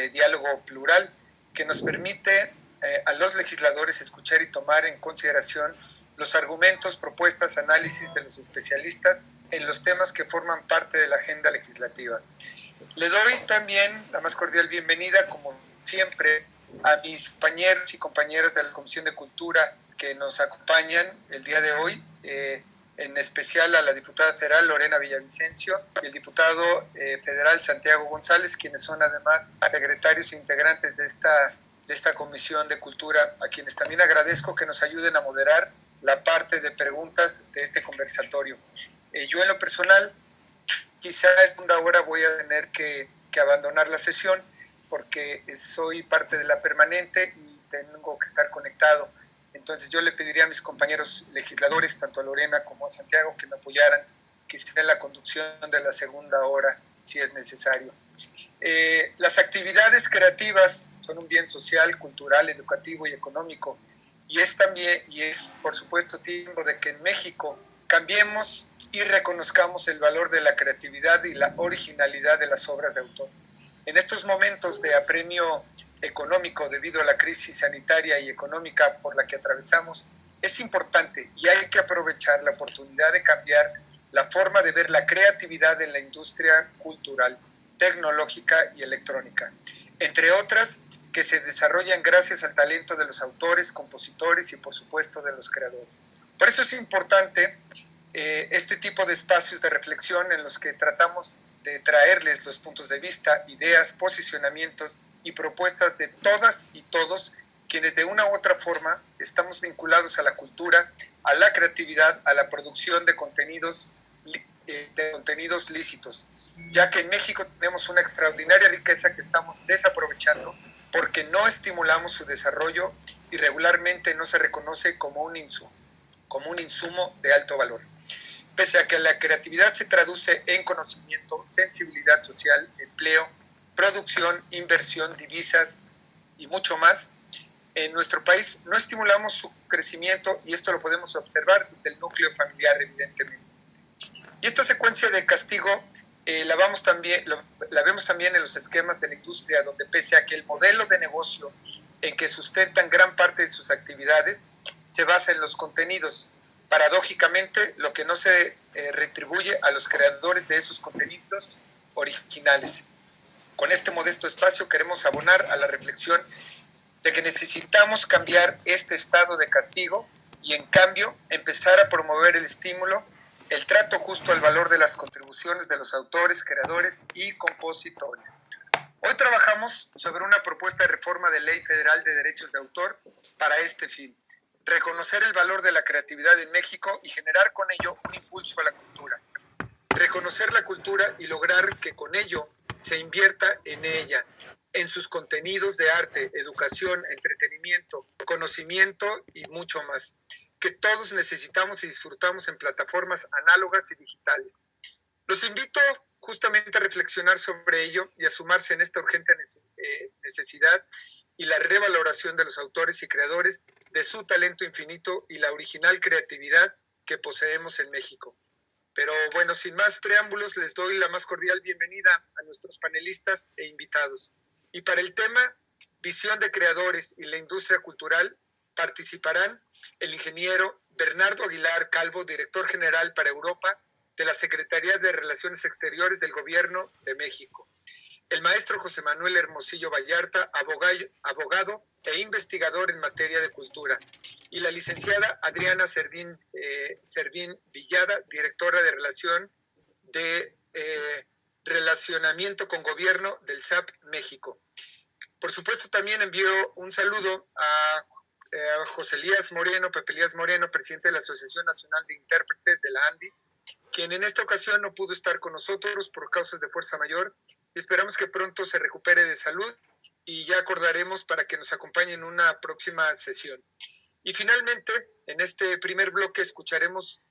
de diálogo plural que nos permite a los legisladores escuchar y tomar en consideración los argumentos, propuestas, análisis de los especialistas en los temas que forman parte de la agenda legislativa. Le doy también la más cordial bienvenida, como siempre, a mis compañeros y compañeras de la Comisión de Cultura que nos acompañan el día de hoy, en especial a la diputada federal Lorena Villavicencio y el diputado federal Santiago González, quienes son además secretarios e integrantes de esta Comisión de Cultura, a quienes también agradezco que nos ayuden a moderar la parte de preguntas de este conversatorio. Yo en lo personal, quizá en una hora voy a tener que abandonar la sesión porque soy parte de la permanente y tengo que estar conectado. Entonces yo le pediría a mis compañeros legisladores, tanto a Lorena como a Santiago, que me apoyaran quizá en la conducción de la segunda hora, si es necesario. Las actividades creativas son un bien social, cultural, educativo y económico. Y es por supuesto tiempo de que en México cambiemos y reconozcamos el valor de la creatividad y la originalidad de las obras de autor. En estos momentos de apremio económico debido a la crisis sanitaria y económica por la que atravesamos, es importante y hay que aprovechar la oportunidad de cambiar la forma de ver la creatividad en la industria cultural, tecnológica y electrónica, entre otras que se desarrollan gracias al talento de los autores, compositores y por supuesto de los creadores. Por eso es importante este tipo de espacios de reflexión en los que tratamos de traerles los puntos de vista, ideas, posicionamientos y propuestas de todas y todos quienes de una u otra forma estamos vinculados a la cultura, a la creatividad, a la producción de contenidos lícitos, ya que en México tenemos una extraordinaria riqueza que estamos desaprovechando porque no estimulamos su desarrollo y regularmente no se reconoce como un insumo de alto valor. Pese a que la creatividad se traduce en conocimiento, sensibilidad social, empleo, producción, inversión, divisas y mucho más, en nuestro país no estimulamos su crecimiento y esto lo podemos observar del núcleo familiar, evidentemente. Y esta secuencia de castigo la vemos también en los esquemas de la industria, donde pese a que el modelo de negocio en que sustentan gran parte de sus actividades se basa en los contenidos, paradójicamente lo que no se retribuye a los creadores de esos contenidos originales. Con este modesto espacio queremos abonar a la reflexión de que necesitamos cambiar este estado de castigo y en cambio empezar a promover el estímulo, el trato justo al valor de las contribuciones de los autores, creadores y compositores. Hoy trabajamos sobre una propuesta de reforma de Ley Federal de Derechos de Autor para este fin, reconocer el valor de la creatividad en México y generar con ello un impulso a la cultura. Reconocer la cultura y lograr que con ello se invierta en ella, en sus contenidos de arte, educación, entretenimiento, conocimiento y mucho más, que todos necesitamos y disfrutamos en plataformas análogas y digitales. Los invito justamente a reflexionar sobre ello y a sumarse en esta urgente necesidad y la revaloración de los autores y creadores, de su talento infinito y la original creatividad que poseemos en México. Pero bueno, sin más preámbulos, les doy la más cordial bienvenida a nuestros panelistas e invitados. Y para el tema Visión de Creadores y la Industria Cultural, participarán el ingeniero Bernardo Aguilar Calvo, director general para Europa de la Secretaría de Relaciones Exteriores del Gobierno de México. El maestro José Manuel Hermosillo Vallarta, abogado e investigador en materia de cultura. Y la licenciada Adriana Servín Villada, directora de Relacionamiento con Gobierno del SAP México. Por supuesto, también envío un saludo a José Elías Moreno, Pepe Elías Moreno, presidente de la Asociación Nacional de Intérpretes de la ANDI, quien en esta ocasión no pudo estar con nosotros por causas de fuerza mayor. Esperamos que pronto se recupere de salud y ya acordaremos para que nos acompañe en una próxima sesión. Y finalmente, en este primer bloque escucharemos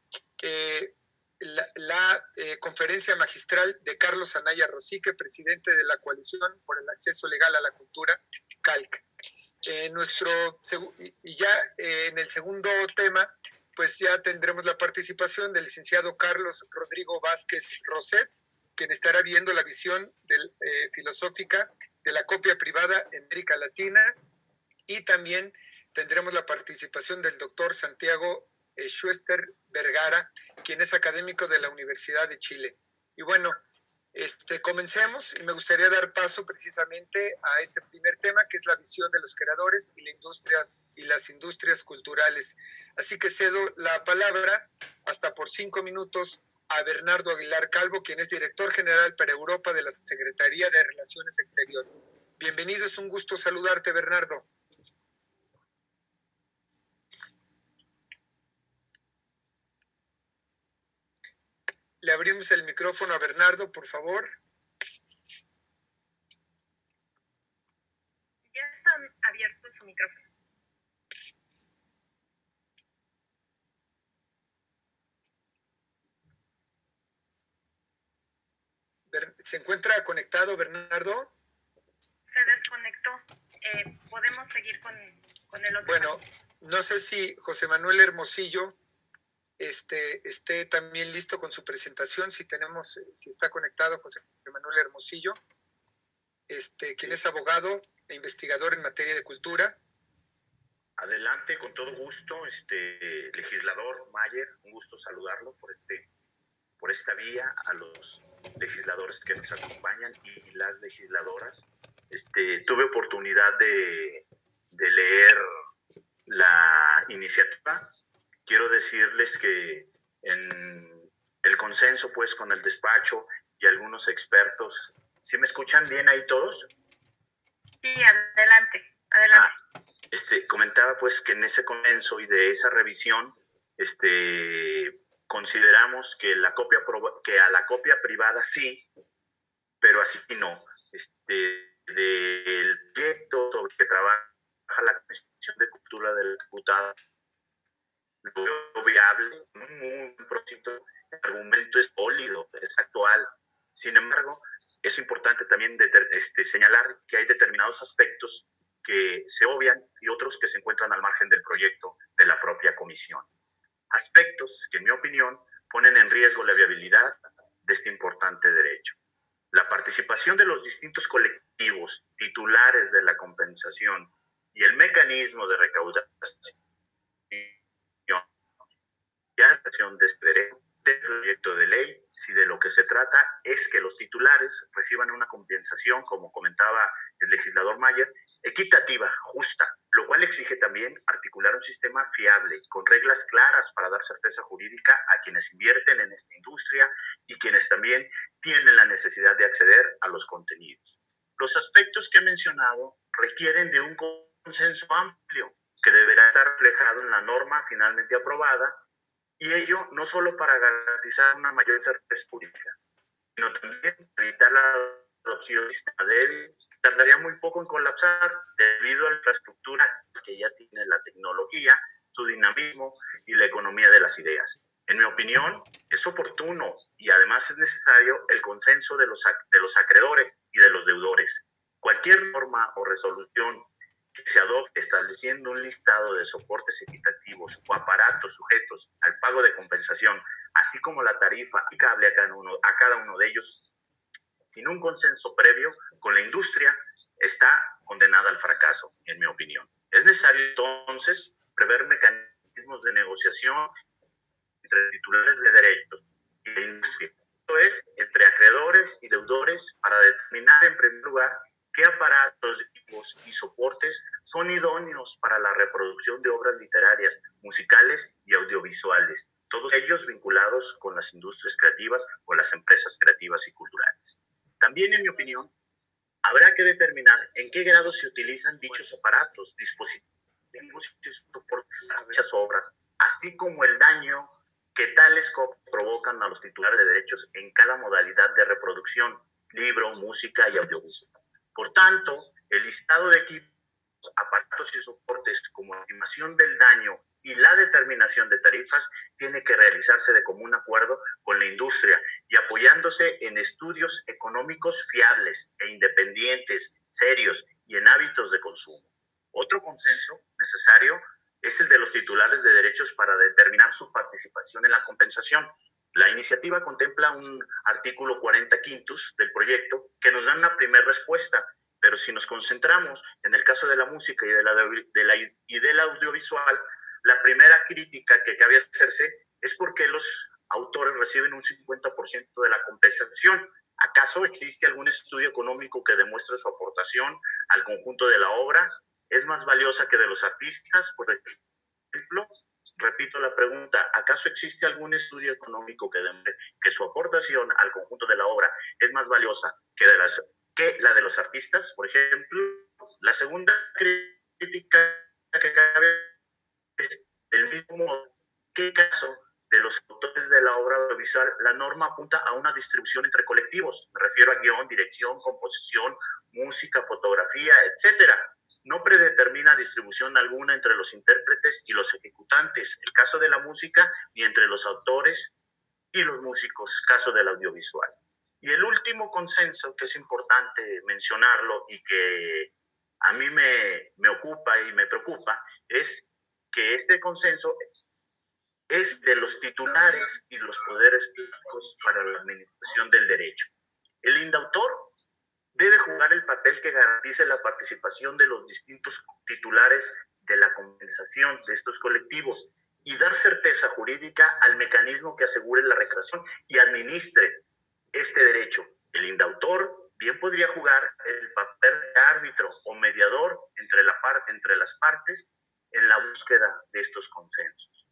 la conferencia magistral de Carlos Anaya Rosique, presidente de la Coalición por el Acceso Legal a la Cultura, CALC. En el segundo tema, pues ya tendremos la participación del licenciado Carlos Rodrigo Vázquez Roset, quien estará viendo la visión filosófica de la copia privada en América Latina, y también tendremos la participación del doctor Santiago Schuster Vergara, quien es académico de la Universidad de Chile. Y bueno, comencemos, y me gustaría dar paso precisamente a este primer tema, que es la visión de los creadores y las industrias culturales. Así que cedo la palabra hasta por 5 minutos a Bernardo Aguilar Calvo, quien es director general para Europa de la Secretaría de Relaciones Exteriores. Bienvenido, es un gusto saludarte, Bernardo. Le abrimos el micrófono a Bernardo, por favor. Ya está abierto su micrófono. ¿Se encuentra conectado, Bernardo? Se desconectó. Podemos seguir con el otro. Bueno, no sé si José Manuel Hermosillo esté también listo con su presentación, si está conectado José Manuel Hermosillo, quien es abogado e investigador en materia de cultura. Adelante, con todo gusto, legislador Mayer, un gusto saludarlo por esta vía, a los legisladores que nos acompañan y las legisladoras. Tuve oportunidad de leer la iniciativa. Quiero decirles que en el consenso, pues, con el despacho y algunos expertos, ¿sí me escuchan bien ahí todos? Sí, adelante. Comentaba, pues, que en ese consenso y de esa revisión, consideramos que a la copia privada sí, pero así no. Del proyecto sobre que trabaja la Comisión de Cultura de la diputada, lo veo viable, un muy buen proyecto, el argumento es sólido, es actual. Sin embargo, es importante también señalar que hay determinados aspectos que se obvian y otros que se encuentran al margen del proyecto de la propia comisión. Aspectos que, en mi opinión, ponen en riesgo la viabilidad de este importante derecho. La participación de los distintos colectivos titulares de la compensación y el mecanismo de recaudación y adaptación de este derecho del proyecto de ley, si de lo que se trata es que los titulares reciban una compensación, como comentaba el legislador Mayer, equitativa, justa, lo cual exige también articular un sistema fiable, con reglas claras para dar certeza jurídica a quienes invierten en esta industria y quienes también tienen la necesidad de acceder a los contenidos. Los aspectos que he mencionado requieren de un consenso amplio que deberá estar reflejado en la norma finalmente aprobada, y ello no solo para garantizar una mayor certeza jurídica, sino también para evitar la adopción de un sistema débil que tardaría muy poco en colapsar debido a la infraestructura que ya tiene la tecnología, su dinamismo y la economía de las ideas. En mi opinión, es oportuno y además es necesario el consenso de los acreedores y de los deudores. Cualquier norma o resolución que se adopte estableciendo un listado de soportes equitativos o aparatos sujetos al pago de compensación, así como la tarifa aplicable a cada uno de ellos, sin un consenso previo con la industria, está condenada al fracaso, en mi opinión. Es necesario entonces prever mecanismos de negociación entre titulares de derechos y la industria, esto es, entre acreedores y deudores, para determinar en primer lugar qué aparatos, equipos y soportes son idóneos para la reproducción de obras literarias, musicales y audiovisuales, todos ellos vinculados con las industrias creativas o las empresas creativas y culturales. También, en mi opinión, habrá que determinar en qué grado se utilizan dichos aparatos, dispositivos y soportes para dichas obras, así como el daño que tales provocan a los titulares de derechos en cada modalidad de reproducción, libro, música y audiovisual. Por tanto, el listado de equipos, aparatos y soportes como estimación del daño y la determinación de tarifas tiene que realizarse de común acuerdo con la industria y apoyándose en estudios económicos fiables e independientes, serios y en hábitos de consumo. Otro consenso necesario es el de los titulares de derechos para determinar su participación en la compensación. La iniciativa contempla un artículo 40 quintus del proyecto que nos da una primera respuesta, Pero si nos concentramos en el caso de la música y del audiovisual, la primera crítica que cabe hacerse es porque los autores reciben un 50% de la compensación. ¿Acaso existe algún estudio económico que demuestre su aportación al conjunto de la obra? ¿Es más valiosa que de los artistas, por ejemplo? Repito la pregunta, ¿acaso existe algún estudio económico que demuestre que su aportación al conjunto de la obra es más valiosa que la de los artistas, por ejemplo? La segunda crítica que cabe es del mismo modo. ¿Qué caso de los autores de la obra audiovisual la norma apunta a una distribución entre colectivos? Me refiero a guión, dirección, composición, música, fotografía, etcétera. No predetermina distribución alguna entre los intérpretes y los ejecutantes, el caso de la música, ni entre los autores y los músicos, caso del audiovisual. Y el último consenso, que es importante mencionarlo y que a mí me ocupa y me preocupa, es que este consenso es de los titulares y los poderes públicos para la administración del derecho. El indautor debe jugar el papel que garantice la participación de los distintos titulares de la compensación de estos colectivos y dar certeza jurídica al mecanismo que asegure la recreación y administre este derecho. El indautor bien podría jugar el papel de árbitro o mediador entre las partes en la búsqueda de estos consensos.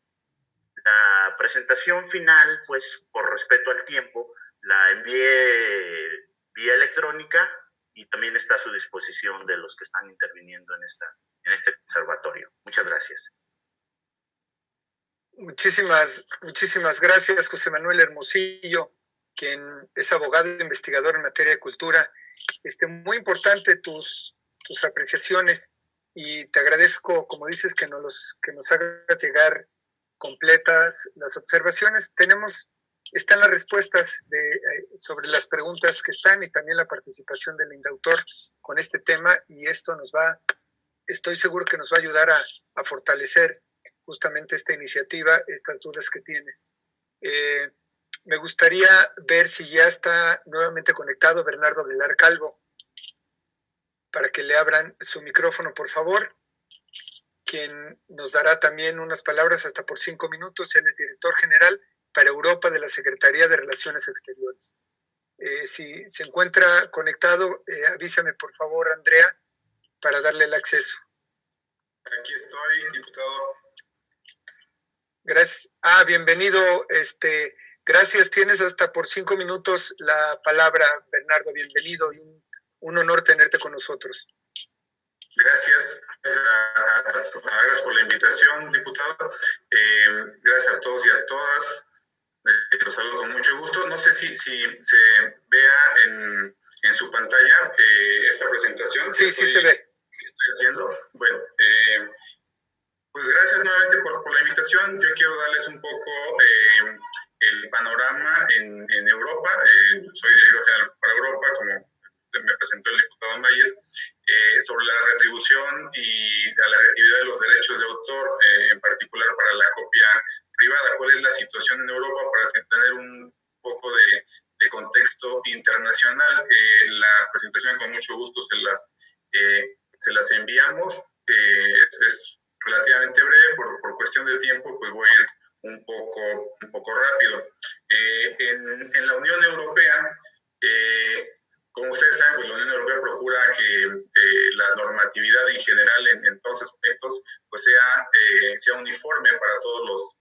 La presentación final, pues por respeto al tiempo, la envié vía electrónica y también está a su disposición de los que están interviniendo en este conservatorio. Muchas gracias. Muchísimas gracias, José Manuel Hermosillo, quien es abogado e investigador en materia de cultura. Muy importante tus apreciaciones y te agradezco, como dices, que nos hagas llegar completas las observaciones. Están las respuestas sobre las preguntas que están y también la participación del indautor con este tema, y esto estoy seguro que nos va a ayudar a fortalecer justamente esta iniciativa, estas dudas que tienes. Me gustaría ver si ya está nuevamente conectado Bernardo Velar Calvo, para que le abran su micrófono, por favor, quien nos dará también unas palabras hasta por 5 minutos. Él es director general para Europa de la Secretaría de Relaciones Exteriores. Si se encuentra conectado, avísame, por favor, Andrea, para darle el acceso. Aquí estoy, diputado. Gracias. Bienvenido. Gracias. Tienes hasta por 5 minutos la palabra, Bernardo. Bienvenido y un honor tenerte con nosotros. Gracias. Gracias por la invitación, diputado. Gracias a todos y a todas. Los saludo con mucho gusto. No sé si se vea en su pantalla esta presentación. Sí, sí se ve. Que estoy haciendo. Bueno, pues gracias nuevamente por la invitación. Yo quiero darles un poco el panorama en Europa. Soy director general para Europa, como me presentó el diputado Mayer, sobre la retribución y a la reactividad de los derechos de autor, en particular para la copia privada. ¿Cuál es la situación en Europa? Para tener un poco de contexto internacional. La presentación con mucho gusto se las enviamos. Es relativamente breve, por cuestión de tiempo, pues voy a ir un poco rápido. En la Unión Europea, como ustedes saben, pues la Unión Europea procura que la normatividad en general en todos aspectos pues sea uniforme para todos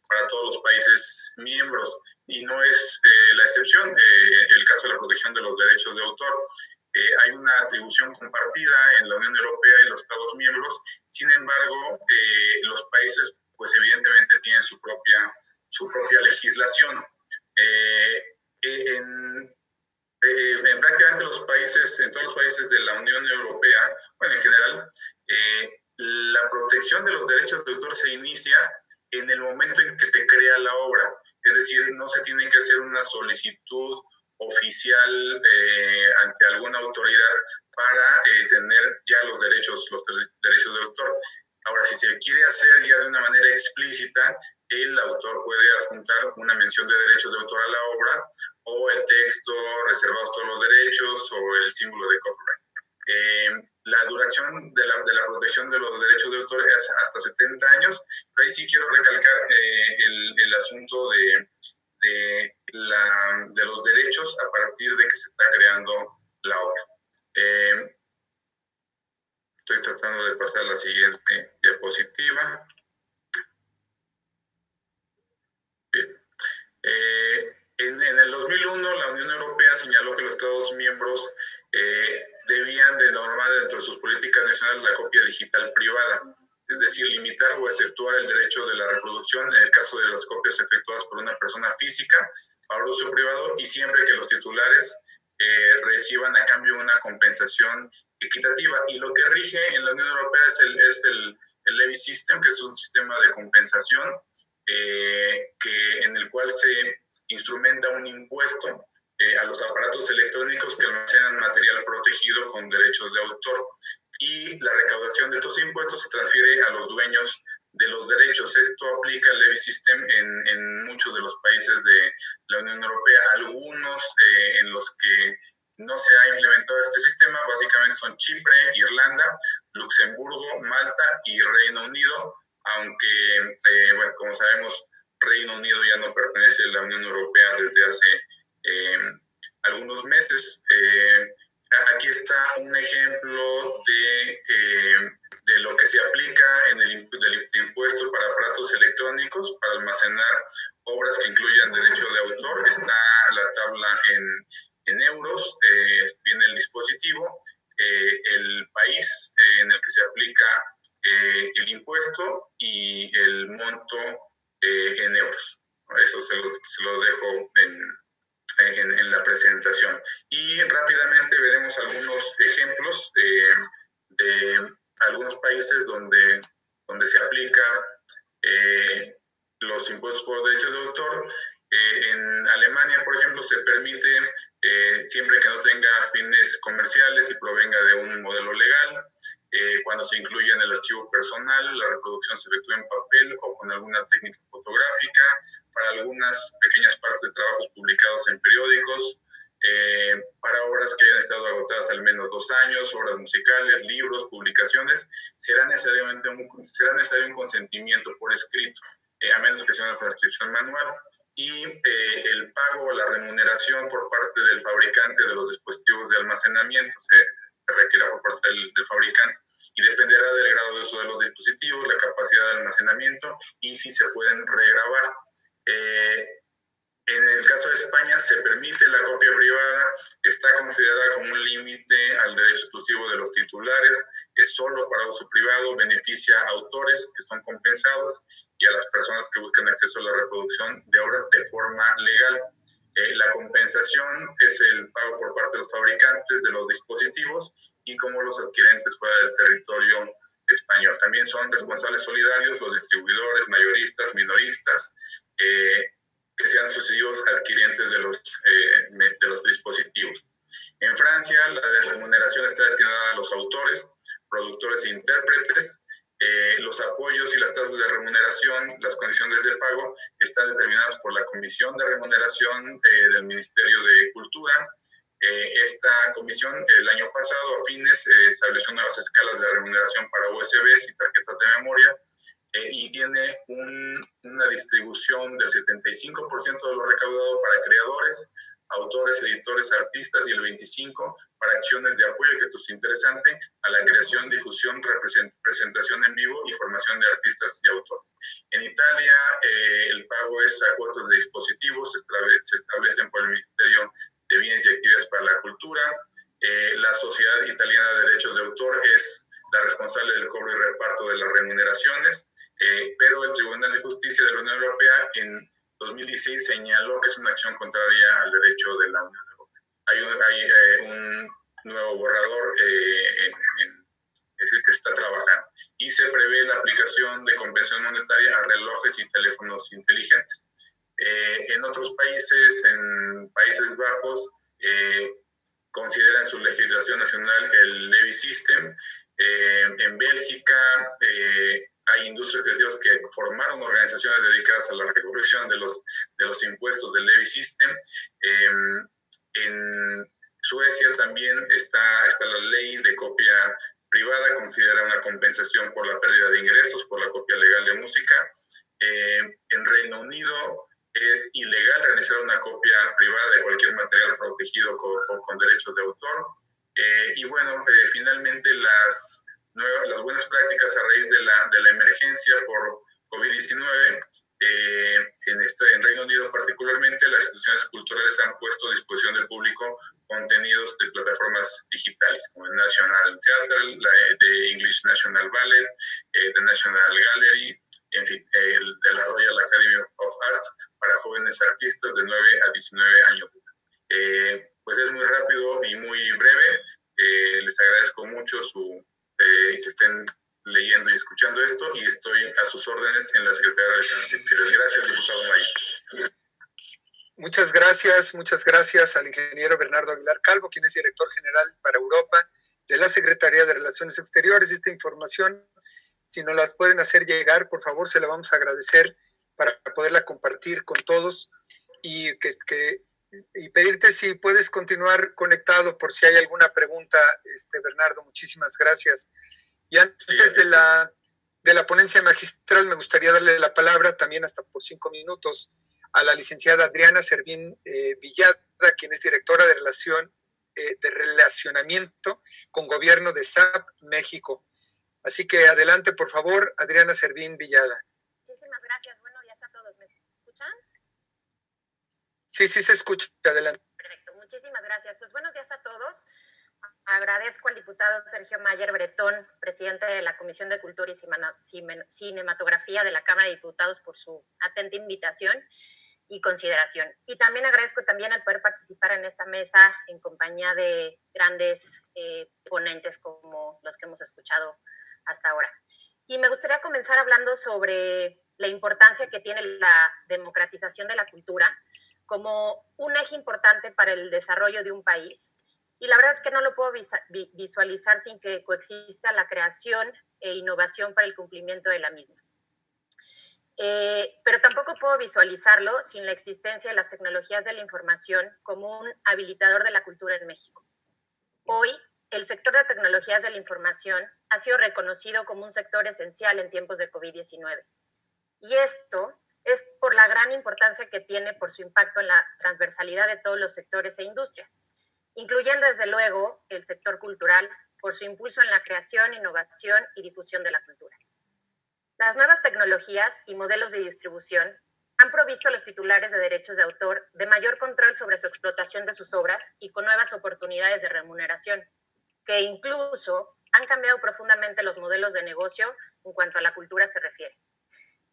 los países miembros, y no es la excepción. El caso de la protección de los derechos de autor. Hay una atribución compartida en la Unión Europea y los Estados miembros. Sin embargo, los países pues evidentemente tienen su propia legislación. En prácticamente en todos los países de la Unión Europea, bueno, en general, la protección de los derechos de autor se inicia en el momento en que se crea la obra. Es decir, no se tiene que hacer una solicitud oficial ante alguna autoridad para tener ya los derechos de autor. Ahora, si se quiere hacer ya de una manera explícita, el autor puede adjuntar una mención de derechos de autor a la obra, o el texto, reservados todos los derechos, o el símbolo de copyright. La duración de la protección de los derechos de autor es hasta 70 años, pero ahí sí quiero recalcar el asunto de los derechos a partir de que se está creando la obra. Estoy tratando de pasar a la siguiente diapositiva. Bien. En el 2001, la Unión Europea señaló que los Estados miembros debían de normar dentro de sus políticas nacionales la copia digital privada, es decir, limitar o exceptuar el derecho de la reproducción en el caso de las copias efectuadas por una persona física para uso privado y siempre que los titulares reciban a cambio una compensación equitativa. Y lo que rige en la Unión Europea es el levy system, que es un sistema de compensación en el cual se instrumenta un impuesto a los aparatos electrónicos que almacenan material protegido con derechos de autor, y la recaudación de estos impuestos se transfiere a los dueños de los derechos. Esto aplica el levy system en muchos de los países de la Unión Europea. Algunos en los que no se ha implementado este sistema básicamente son Chipre, Irlanda, Luxemburgo, Malta y Reino Unido, aunque, bueno, como sabemos, Reino Unido ya no pertenece a la Unión Europea desde hace algunos meses. Aquí está un ejemplo de lo que se aplica en el impuesto para aparatos electrónicos para almacenar obras que incluyan derecho de autor. Está la tabla en euros, viene el dispositivo, el país en el que se aplica el impuesto y el monto en euros. Eso se lo dejo en la presentación. Y rápidamente veremos algunos ejemplos de algunos países donde se aplica los impuestos por derechos de autor. En Alemania, por ejemplo, se permite, siempre que no tenga fines comerciales y provenga de un modelo legal, cuando se incluye en el archivo personal, la reproducción se efectúa en papel o con alguna técnica fotográfica, para algunas pequeñas partes de trabajos publicados en periódicos, para obras que hayan estado agotadas al menos 2 años, obras musicales, libros, publicaciones, será necesario un consentimiento por escrito, a menos que sea una transcripción manual, y el pago o la remuneración por parte del fabricante de los dispositivos de almacenamiento se requiere por parte del fabricante, y dependerá del grado de uso de los dispositivos, la capacidad de almacenamiento y si se pueden regrabar. En el caso de España se permite la copia privada, está considerada como un límite al derecho exclusivo de los titulares, es solo para uso privado, beneficia a autores que son compensados y a las personas que buscan acceso a la reproducción de obras de forma legal. La compensación es el pago por parte de los fabricantes de los dispositivos y como los adquirentes fuera del territorio español. También son responsables solidarios los distribuidores, mayoristas, minoristas, que sean sucesivos adquirientes de los dispositivos. En Francia, la remuneración está destinada a los autores, productores e intérpretes. Los apoyos y las tasas de remuneración, las condiciones de pago, están determinadas por la Comisión de Remuneración del Ministerio de Cultura. Esta comisión, el año pasado, a fines, estableció nuevas escalas de remuneración para USBs y tarjetas de memoria, y tiene una distribución del 75% de lo recaudado para creadores, autores, editores, artistas, y el 25% para acciones de apoyo, que esto es interesante, a la creación, difusión, presentación en vivo y formación de artistas y autores. En Italia, el pago es a cuotas de dispositivos, se establecen por el Ministerio de Bienes y Actividades para la Cultura. La Sociedad Italiana de Derechos de Autor es la responsable del cobro y reparto de las remuneraciones, pero el Tribunal de Justicia de la Unión Europea en 2016 señaló que es una acción contraria al derecho de la Unión Europea. Hay un nuevo borrador es el que está trabajando, y se prevé la aplicación de compensación monetaria a relojes y teléfonos inteligentes. En otros países, en Países Bajos, consideran su legislación nacional el levy system. En Bélgica hay industrias creativas que formaron organizaciones dedicadas a la recolección de los impuestos del levy system. En Suecia también está la ley de copia privada, considera una compensación por la pérdida de ingresos por la copia legal de música. En Reino Unido es ilegal realizar una copia privada de cualquier material protegido con derechos de autor. Y bueno, finalmente las buenas prácticas a raíz de la emergencia por COVID-19, en Reino Unido particularmente, las instituciones culturales han puesto a disposición del público contenidos de plataformas digitales, como el National Theatre, the English National Ballet, the National Gallery, en fin, de la Royal Academy of Arts, para jóvenes artistas de 9 a 19 años. Pues es muy rápido y muy breve. Les agradezco mucho que estén leyendo y escuchando esto, y estoy a sus órdenes en la Secretaría de Relaciones Exteriores. Gracias, diputado Mayer. Muchas gracias al ingeniero Bernardo Aguilar Calvo, quien es director general para Europa de la Secretaría de Relaciones Exteriores. Esta información, si nos las pueden hacer llegar, por favor, se la vamos a agradecer para poderla compartir con todos, y pedirte si puedes continuar conectado por si hay alguna pregunta, Bernardo. Muchísimas gracias. Y antes de la ponencia magistral, me gustaría darle la palabra también hasta por 5 minutos a la licenciada Adriana Servín Villada, quien es directora de Relacionamiento con Gobierno de SAP México. Así que adelante, por favor, Adriana Servín Villada. Muchísimas gracias. Buenos días a todos. ¿Me escuchan? Sí, se escucha. Adelante. Perfecto. Muchísimas gracias. Pues buenos días a todos. Agradezco al diputado Sergio Mayer Bretón, presidente de la Comisión de Cultura y Cinematografía de la Cámara de Diputados, por su atenta invitación y consideración. Y también agradezco también al poder participar en esta mesa en compañía de grandes ponentes como los que hemos escuchado hasta ahora. Y me gustaría comenzar hablando sobre la importancia que tiene la democratización de la cultura como un eje importante para el desarrollo de un país. Y la verdad es que no lo puedo visualizar sin que coexista la creación e innovación para el cumplimiento de la misma. Pero tampoco puedo visualizarlo sin la existencia de las tecnologías de la información como un habilitador de la cultura en México. Hoy, el sector de tecnologías de la información ha sido reconocido como un sector esencial en tiempos de COVID-19. Y esto es por la gran importancia que tiene por su impacto en la transversalidad de todos los sectores e industrias, incluyendo desde luego el sector cultural por su impulso en la creación, innovación y difusión de la cultura. Las nuevas tecnologías y modelos de distribución han provisto a los titulares de derechos de autor de mayor control sobre su explotación de sus obras y con nuevas oportunidades de remuneración, que incluso han cambiado profundamente los modelos de negocio en cuanto a la cultura se refiere.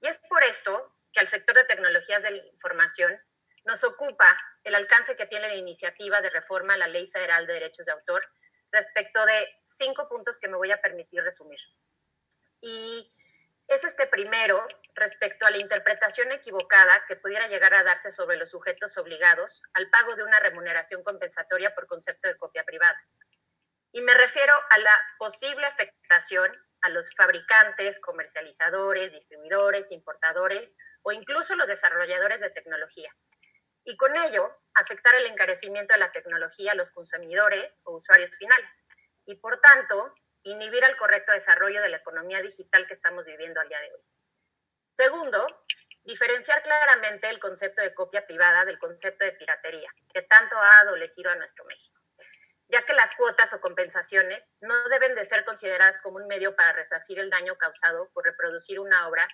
Y es por esto que al sector de tecnologías de la información nos ocupa el alcance que tiene la iniciativa de reforma a la Ley Federal de Derechos de Autor respecto de 5 puntos que me voy a permitir resumir. Y es primero respecto a la interpretación equivocada que pudiera llegar a darse sobre los sujetos obligados al pago de una remuneración compensatoria por concepto de copia privada. Y me refiero a la posible afectación a los fabricantes, comercializadores, distribuidores, importadores o incluso los desarrolladores de tecnología. Y con ello, afectar el encarecimiento de la tecnología a los consumidores o usuarios finales. Y por tanto, inhibir el correcto desarrollo de la economía digital que estamos viviendo al día de hoy. Segundo, diferenciar claramente el concepto de copia privada del concepto de piratería, que tanto ha adolecido a nuestro México, ya que las cuotas o compensaciones no deben de ser consideradas como un medio para resarcir el daño causado por reproducir una obra,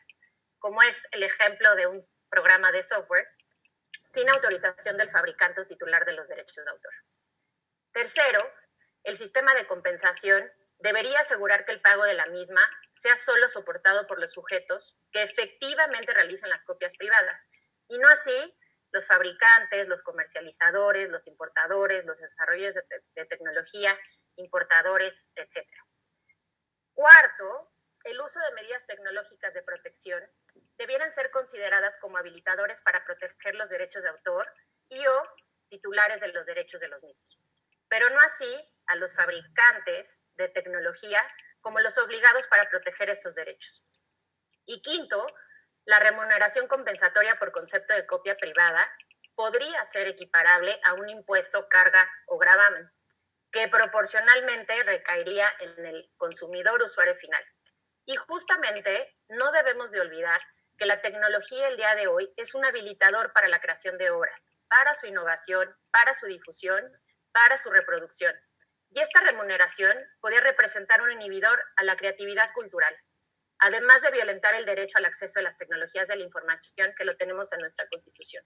como es el ejemplo de un programa de software, sin autorización del fabricante o titular de los derechos de autor. Tercero, el sistema de compensación debería asegurar que el pago de la misma sea solo soportado por los sujetos que efectivamente realizan las copias privadas, y no así los fabricantes, los comercializadores, los importadores, los desarrolladores de tecnología, importadores, etc. Cuarto, el uso de medidas tecnológicas de protección debieran ser consideradas como habilitadores para proteger los derechos de autor y o titulares de los derechos de los mismos, pero no así a los fabricantes de tecnología como los obligados para proteger esos derechos. Y quinto, la remuneración compensatoria por concepto de copia privada podría ser equiparable a un impuesto, carga o gravamen, que proporcionalmente recaería en el consumidor usuario final. Y justamente no debemos de olvidar que la tecnología el día de hoy es un habilitador para la creación de obras, para su innovación, para su difusión, para su reproducción. Y esta remuneración podría representar un inhibidor a la creatividad cultural, además de violentar el derecho al acceso a las tecnologías de la información que lo tenemos en nuestra Constitución.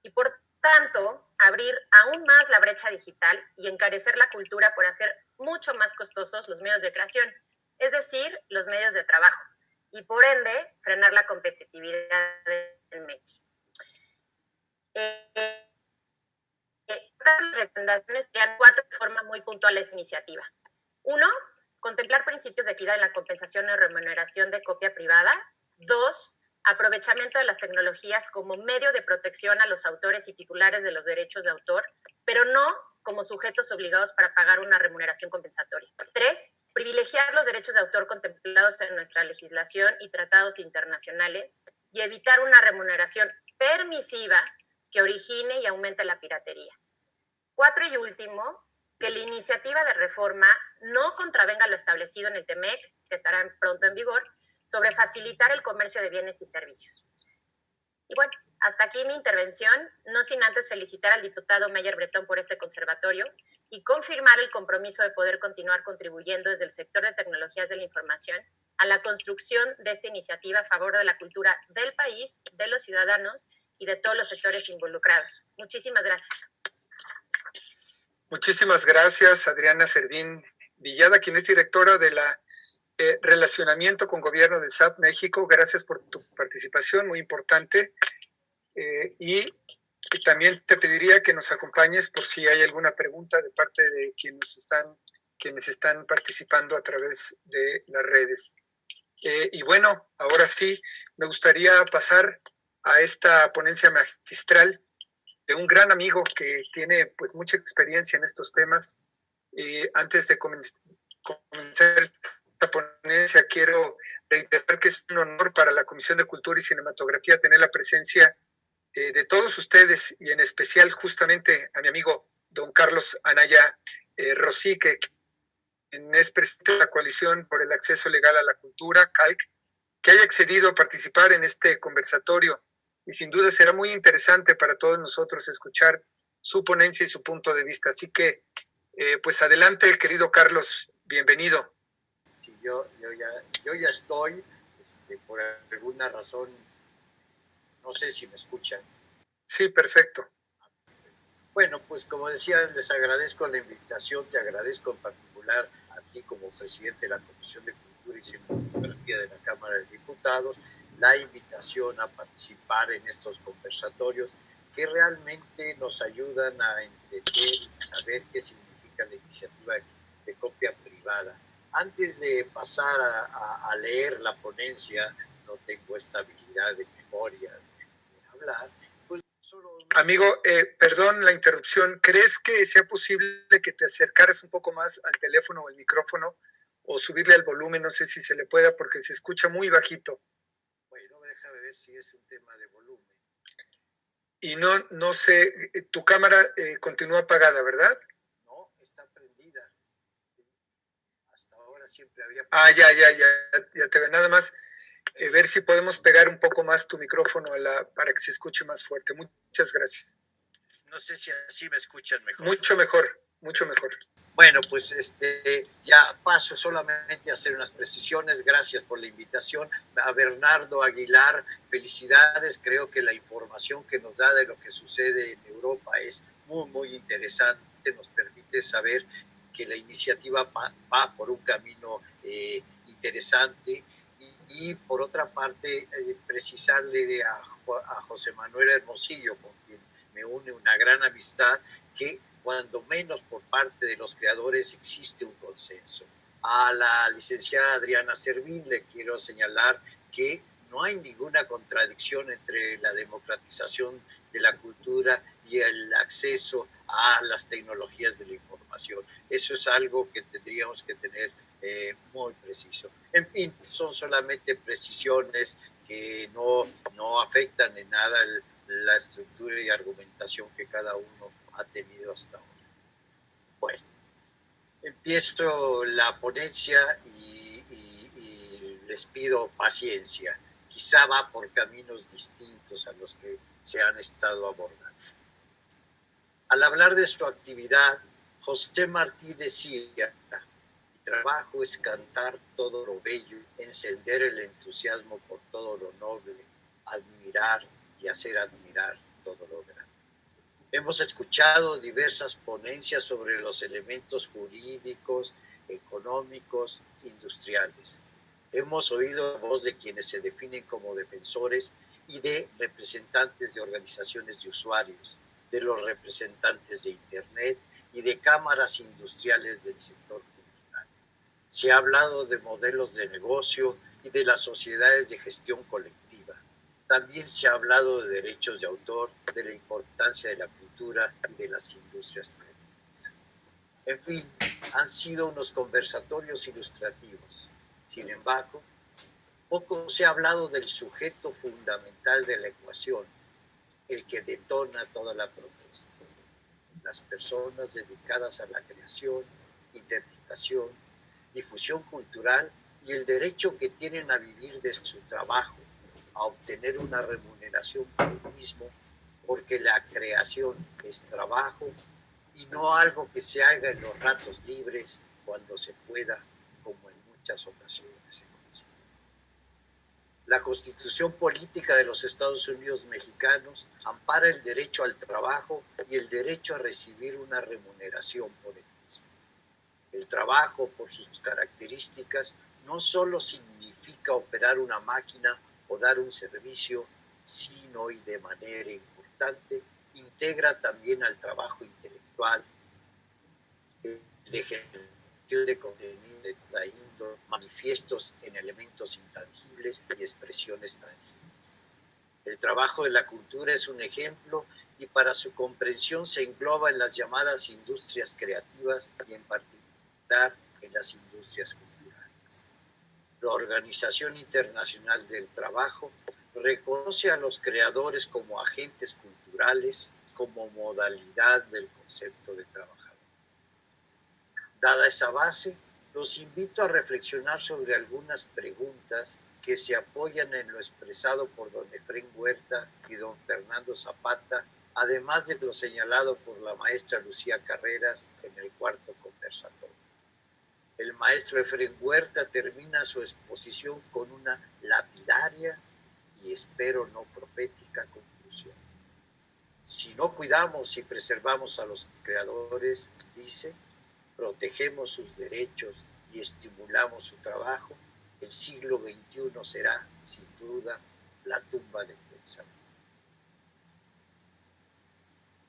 Y por tanto, abrir aún más la brecha digital y encarecer la cultura por hacer mucho más costosos los medios de creación, es decir, los medios de trabajo, y por ende, frenar la competitividad en México. Estas recomendaciones serían 4 de forma muy puntual esta iniciativa. 1, contemplar principios de equidad en la compensación y remuneración de copia privada. 2, aprovechamiento de las tecnologías como medio de protección a los autores y titulares de los derechos de autor, pero no como sujetos obligados para pagar una remuneración compensatoria. 3, privilegiar los derechos de autor contemplados en nuestra legislación y tratados internacionales y evitar una remuneración permisiva que origine y aumente la piratería. 4 y último, que la iniciativa de reforma no contravenga lo establecido en el TEMEC, que estará pronto en vigor, sobre facilitar el comercio de bienes y servicios. Y bueno, hasta aquí mi intervención, no sin antes felicitar al diputado Mayer Bretón por este conservatorio y confirmar el compromiso de poder continuar contribuyendo desde el sector de tecnologías de la información a la construcción de esta iniciativa a favor de la cultura del país, de los ciudadanos y de todos los sectores involucrados. Muchísimas gracias. Muchísimas gracias, Adriana Servín Villada, quien es directora de la Relacionamiento con Gobierno de SAP México. Gracias por tu participación, muy importante. Y también te pediría que nos acompañes por si hay alguna pregunta de parte de quienes están participando a través de las redes. Y bueno, ahora sí, me gustaría pasar a esta ponencia magistral de un gran amigo que tiene pues mucha experiencia en estos temas. Antes de comenzar esta ponencia, quiero reiterar que es un honor para la Comisión de Cultura y Cinematografía tener la presencia de todos ustedes, y en especial justamente a mi amigo don Carlos Anaya Rossi, que es presidente de la Coalición por el Acceso Legal a la Cultura, CALC, que haya accedido a participar en este conversatorio. Y sin duda será muy interesante para todos nosotros escuchar su ponencia y su punto de vista. Así que, pues adelante, querido Carlos, bienvenido. Sí, yo ya estoy, por alguna razón, no sé si me escuchan. Sí, perfecto. Bueno, pues como decía, les agradezco la invitación, te agradezco en particular a ti como presidente de la Comisión de Cultura y Cinematografía de la Cámara de Diputados, la invitación a participar en estos conversatorios que realmente nos ayudan a entender y saber qué significa la iniciativa de copia privada. Antes de pasar a leer la ponencia, no tengo esta habilidad de memoria de hablar. Pues solo... Amigo, perdón la interrupción. ¿Crees que sea posible que te acercaras un poco más al teléfono o al micrófono o subirle al volumen? No sé si se le pueda porque se escucha muy bajito. Bueno, déjame ver si es un tema de volumen. Y no sé, tu cámara continúa apagada, ¿verdad? No, está prendida. Hasta ahora siempre había... Ya te veo. Nada más ver si podemos pegar un poco más tu micrófono para que se escuche más fuerte. Muchas gracias. No sé si así me escuchan mejor. Mucho mejor, mucho mejor. Bueno, pues ya paso solamente a hacer unas precisiones. Gracias por la invitación. A Bernardo Aguilar, felicidades. Creo que la información que nos da de lo que sucede en Europa es muy, muy interesante. Nos permite saber que la iniciativa va por un camino interesante. Y por otra parte, precisarle a José Manuel Hermosillo, con quien me une una gran amistad, que cuando menos por parte de los creadores existe un consenso. A la licenciada Adriana Servín le quiero señalar que no hay ninguna contradicción entre la democratización de la cultura y el acceso a las tecnologías de la información. Eso es algo que tendríamos que tener muy preciso. En fin, son solamente precisiones que no afectan en nada la estructura y argumentación que cada uno ha tenido hasta ahora. Bueno, empiezo la ponencia y les pido paciencia. Quizá va por caminos distintos a los que se han estado abordando. Al hablar de su actividad, José Martí decía: mi trabajo es cantar todo lo bello, encender el entusiasmo por todo lo noble, admirar y hacer admirar todo lo grande. Hemos escuchado diversas ponencias sobre los elementos jurídicos, económicos, industriales. Hemos oído la voz de quienes se definen como defensores y de representantes de organizaciones de usuarios, de los representantes de Internet y de cámaras industriales del sector cultural. Se ha hablado de modelos de negocio y de las sociedades de gestión colectiva. También se ha hablado de derechos de autor, de la importancia de la cultura y de las industrias creativas. En fin, han sido unos conversatorios ilustrativos. Sin embargo, poco se ha hablado del sujeto fundamental de la ecuación, el que detona toda la propuesta. Las personas dedicadas a la creación, interpretación, difusión cultural y el derecho que tienen a vivir de su trabajo, a obtener una remuneración por el mismo, porque la creación es trabajo y no algo que se haga en los ratos libres cuando se pueda, como en muchas ocasiones se consigue. La Constitución Política de los Estados Unidos Mexicanos ampara el derecho al trabajo y el derecho a recibir una remuneración por el mismo. El trabajo, por sus características, no solo significa operar una máquina o dar un servicio, sino, y de manera importante, integra también al trabajo intelectual, de generación de contenido de toda índole, manifiestos en elementos intangibles y expresiones tangibles. El trabajo de la cultura es un ejemplo y para su comprensión se engloba en las llamadas industrias creativas y en particular en las industrias culturales. La Organización Internacional del Trabajo reconoce a los creadores como agentes culturales, como modalidad del concepto de trabajador. Dada esa base, los invito a reflexionar sobre algunas preguntas que se apoyan en lo expresado por don Efrén Huerta y don Fernando Zapata, además de lo señalado por la maestra Lucía Carreras en el cuarto conversatorio. El maestro Efrén Huerta termina su exposición con una lapidaria y espero no profética conclusión. Si no cuidamos y preservamos a los creadores, dice, protegemos sus derechos y estimulamos su trabajo, el siglo XXI será, sin duda, la tumba del pensamiento.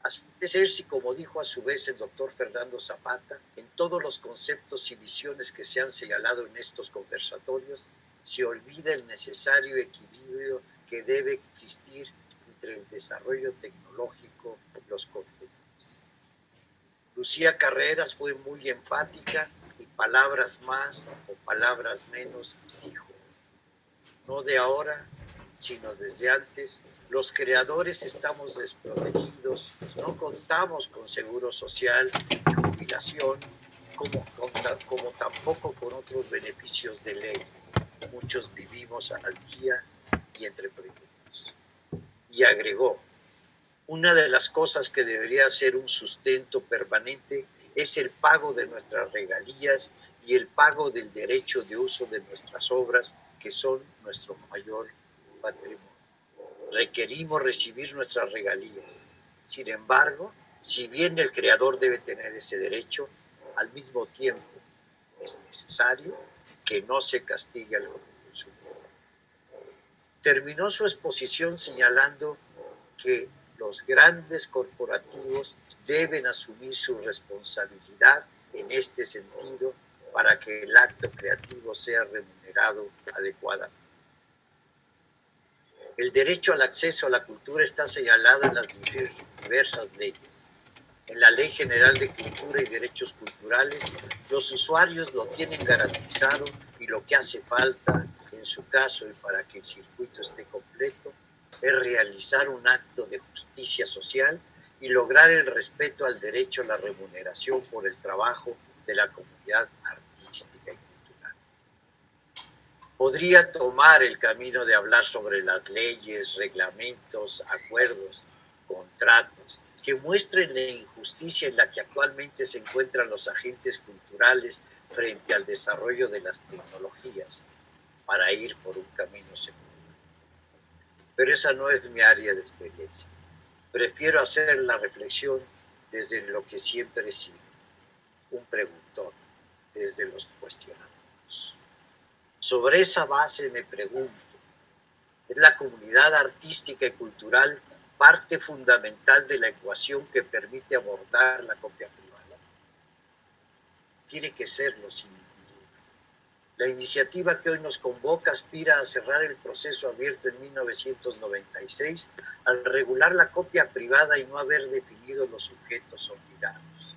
Así de ser, si como dijo a su vez el doctor Fernando Zapata, en todos los conceptos y visiones que se han señalado en estos conversatorios, se olvida el necesario equilibrio que debe existir entre el desarrollo tecnológico y los contenidos. Lucía Carreras fue muy enfática y palabras más o palabras menos dijo: no de ahora, sino desde antes, los creadores estamos desprotegidos, no contamos con seguro social y jubilación, como tampoco con otros beneficios de ley. Muchos vivimos al día y entre proyectos. Y agregó: una de las cosas que debería ser un sustento permanente es el pago de nuestras regalías y el pago del derecho de uso de nuestras obras, que son nuestro mayor patrimonio. Requerimos recibir nuestras regalías. Sin embargo, si bien el creador debe tener ese derecho, al mismo tiempo es necesario que no se castigue al consumidor. Terminó su exposición señalando que los grandes corporativos deben asumir su responsabilidad en este sentido para que el acto creativo sea remunerado adecuadamente. El derecho al acceso a la cultura está señalado en las diversas leyes. En la Ley General de Cultura y Derechos Culturales, los usuarios lo tienen garantizado y lo que hace falta, en su caso y para que el circuito esté completo, es realizar un acto de justicia social y lograr el respeto al derecho a la remuneración por el trabajo de la comunidad artística y cultural. Podría tomar el camino de hablar sobre las leyes, reglamentos, acuerdos, contratos, que muestren la injusticia en la que actualmente se encuentran los agentes culturales frente al desarrollo de las tecnologías, para ir por un camino seguro. Pero esa no es mi área de experiencia. Prefiero hacer la reflexión desde lo que siempre he sido, un preguntón, desde los cuestionamientos. Sobre esa base me pregunto, ¿es la comunidad artística y cultural parte fundamental de la ecuación que permite abordar la copia privada? Tiene que serlo, sin duda. La iniciativa que hoy nos convoca aspira a cerrar el proceso abierto en 1996 al regular la copia privada y no haber definido los sujetos obligados.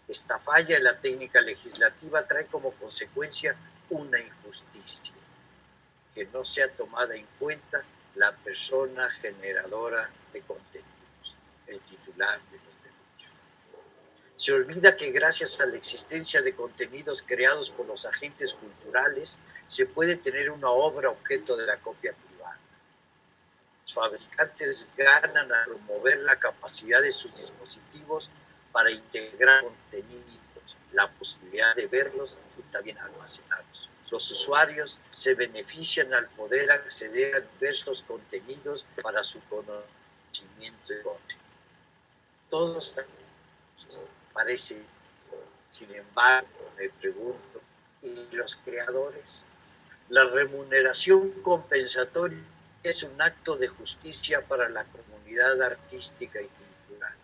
Esta falla en la técnica legislativa trae como consecuencia una injusticia, que no sea tomada en cuenta la persona generadora de contenidos, el titular de los derechos. Se olvida que gracias a la existencia de contenidos creados por los agentes culturales, se puede tener una obra objeto de la copia privada. Los fabricantes ganan al promover la capacidad de sus dispositivos para integrar contenidos, la posibilidad de verlos y también almacenarlos. Los usuarios se benefician al poder acceder a diversos contenidos para su conocimiento y goce. Todos parece, sin embargo, me pregunto, ¿y los creadores? La remuneración compensatoria es un acto de justicia para la comunidad artística y cultural.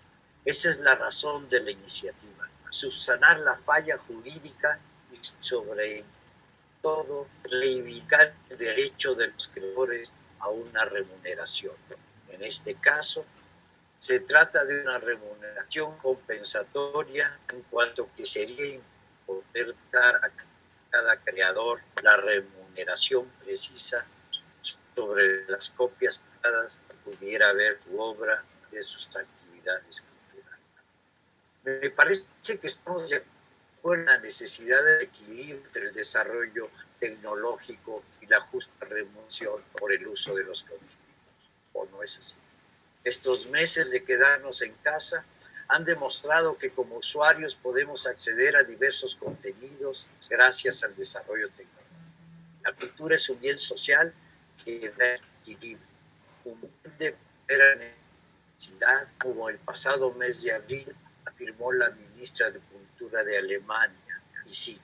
Esa es la razón de la iniciativa, subsanar la falla jurídica y sobre todo reivindicar el derecho de los creadores a una remuneración. En este caso, se trata de una remuneración compensatoria en cuanto que sería poder dar a cada creador la remuneración precisa sobre las copias privadas que pudiera ver tu obra de sus actividades culturales. Me parece que estamos de acuerdo en la necesidad de equilibrio entre el desarrollo tecnológico y la justa remuneración por el uso de los contenidos, ¿o no es así? Estos meses de quedarnos en casa han demostrado que como usuarios podemos acceder a diversos contenidos gracias al desarrollo tecnológico. La cultura es un bien social que da equilibrio, un bien de primera necesidad, como el pasado mes de abril afirmó la ministra de Cultura de Alemania, y cito,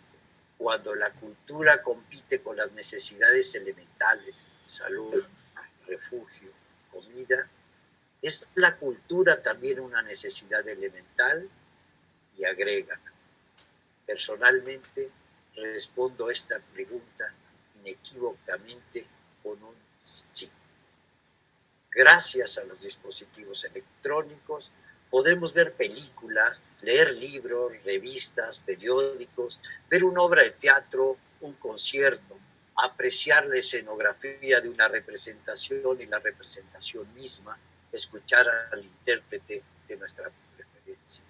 cuando la cultura compite con las necesidades elementales, salud, refugio, comida, ¿es la cultura también una necesidad elemental? Y agrega, personalmente respondo a esta pregunta inequívocamente con un sí. Gracias a los dispositivos electrónicos podemos ver películas, leer libros, revistas, periódicos, ver una obra de teatro, un concierto, apreciar la escenografía de una representación y la representación misma, escuchar al intérprete de nuestra preferencia.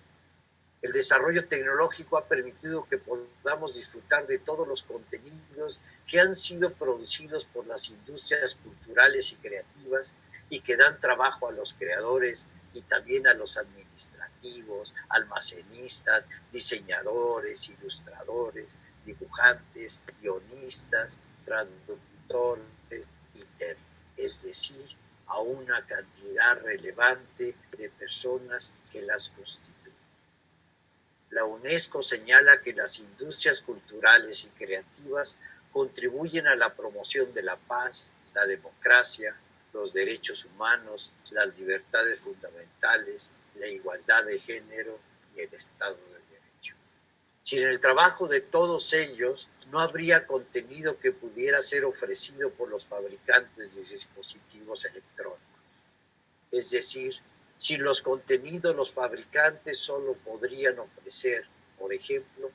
El desarrollo tecnológico ha permitido que podamos disfrutar de todos los contenidos que han sido producidos por las industrias culturales y creativas y que dan trabajo a los creadores y también a los administrativos, almacenistas, diseñadores, ilustradores, dibujantes, guionistas, traductores, es decir, a una cantidad relevante de personas que las constituyen. La UNESCO señala que las industrias culturales y creativas contribuyen a la promoción de la paz, la democracia, los derechos humanos, las libertades fundamentales, la igualdad de género y el Estado de Derecho. Sin el trabajo de todos ellos, no habría contenido que pudiera ser ofrecido por los fabricantes de dispositivos electrónicos. Es decir, sin los contenidos, los fabricantes solo podrían ofrecer, por ejemplo,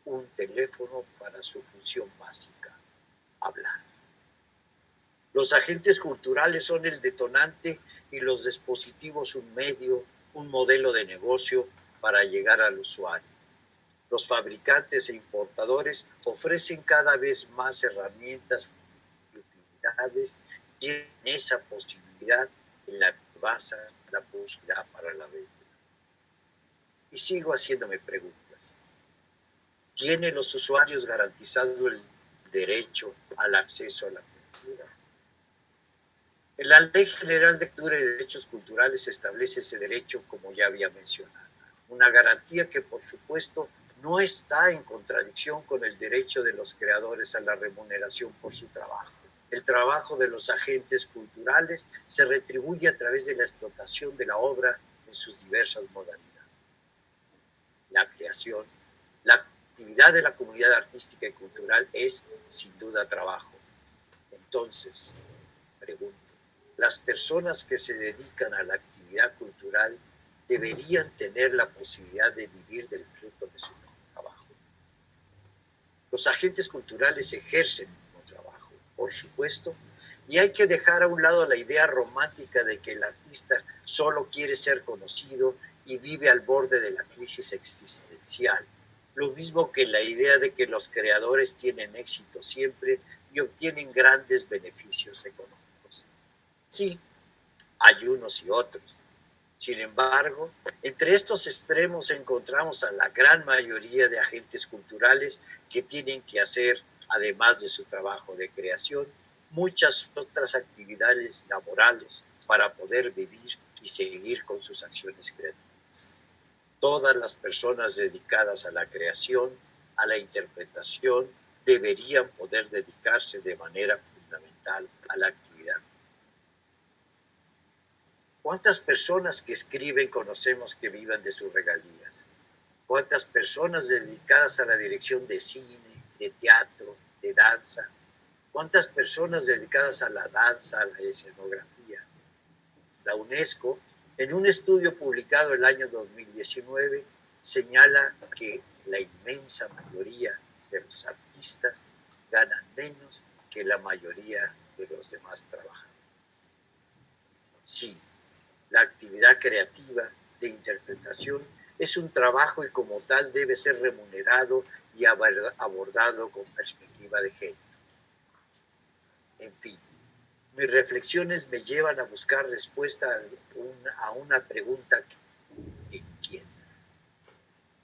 un teléfono para su función básica, hablar. Los agentes culturales son el detonante y los dispositivos un medio, un modelo de negocio para llegar al usuario. Los fabricantes e importadores ofrecen cada vez más herramientas y utilidades y en esa posibilidad en la que basa la publicidad para la venta. Y sigo haciéndome preguntas. ¿Tienen los usuarios garantizado el derecho al acceso a la cultura? En la Ley General de Cultura y Derechos Culturales se establece ese derecho, como ya había mencionado. Una garantía que, por supuesto, no está en contradicción con el derecho de los creadores a la remuneración por su trabajo. El trabajo de los agentes culturales se retribuye a través de la explotación de la obra en sus diversas modalidades. La creación, la actividad de la comunidad artística y cultural es, sin duda, trabajo. Entonces, pregunto, ¿las personas que se dedican a la actividad cultural deberían tener la posibilidad de vivir del fruto de su trabajo? Los agentes culturales ejercen un trabajo, por supuesto, y hay que dejar a un lado la idea romántica de que el artista solo quiere ser conocido y vive al borde de la crisis existencial. Lo mismo que la idea de que los creadores tienen éxito siempre y obtienen grandes beneficios económicos. Sí, hay unos y otros. Sin embargo, entre estos extremos encontramos a la gran mayoría de agentes culturales que tienen que hacer, además de su trabajo de creación, muchas otras actividades laborales para poder vivir y seguir con sus acciones creativas. Todas las personas dedicadas a la creación, a la interpretación, deberían poder dedicarse de manera fundamental a la actividad. ¿Cuántas personas que escriben conocemos que vivan de sus regalías? ¿Cuántas personas dedicadas a la dirección de cine, de teatro, de danza? ¿Cuántas personas dedicadas a la danza, a la escenografía? La UNESCO, en un estudio publicado el año 2019, señala que la inmensa mayoría de los artistas ganan menos que la mayoría de los demás trabajadores. Sí, la actividad creativa de interpretación es un trabajo y como tal debe ser remunerado y abordado con perspectiva de género. En fin, mis reflexiones me llevan a buscar respuesta a una pregunta que inquieta.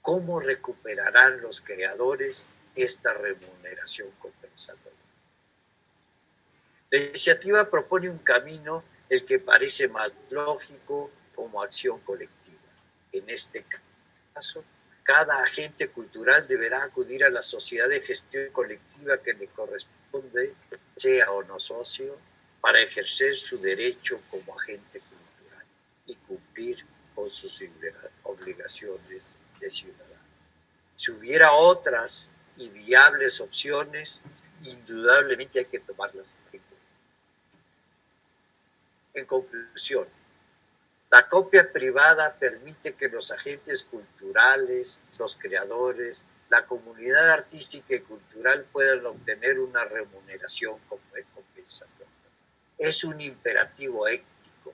¿Cómo recuperarán los creadores esta remuneración compensatoria? La iniciativa propone un camino el que parece más lógico como acción colectiva. En este caso, cada agente cultural deberá acudir a la sociedad de gestión colectiva que le corresponde, sea o no socio, para ejercer su derecho como agente cultural y cumplir con sus obligaciones de ciudadano. Si hubiera otras y viables opciones, indudablemente hay que tomarlas en cuenta. En conclusión, la copia privada permite que los agentes culturales, los creadores, la comunidad artística y cultural puedan obtener una remuneración compensatoria. Es un imperativo ético,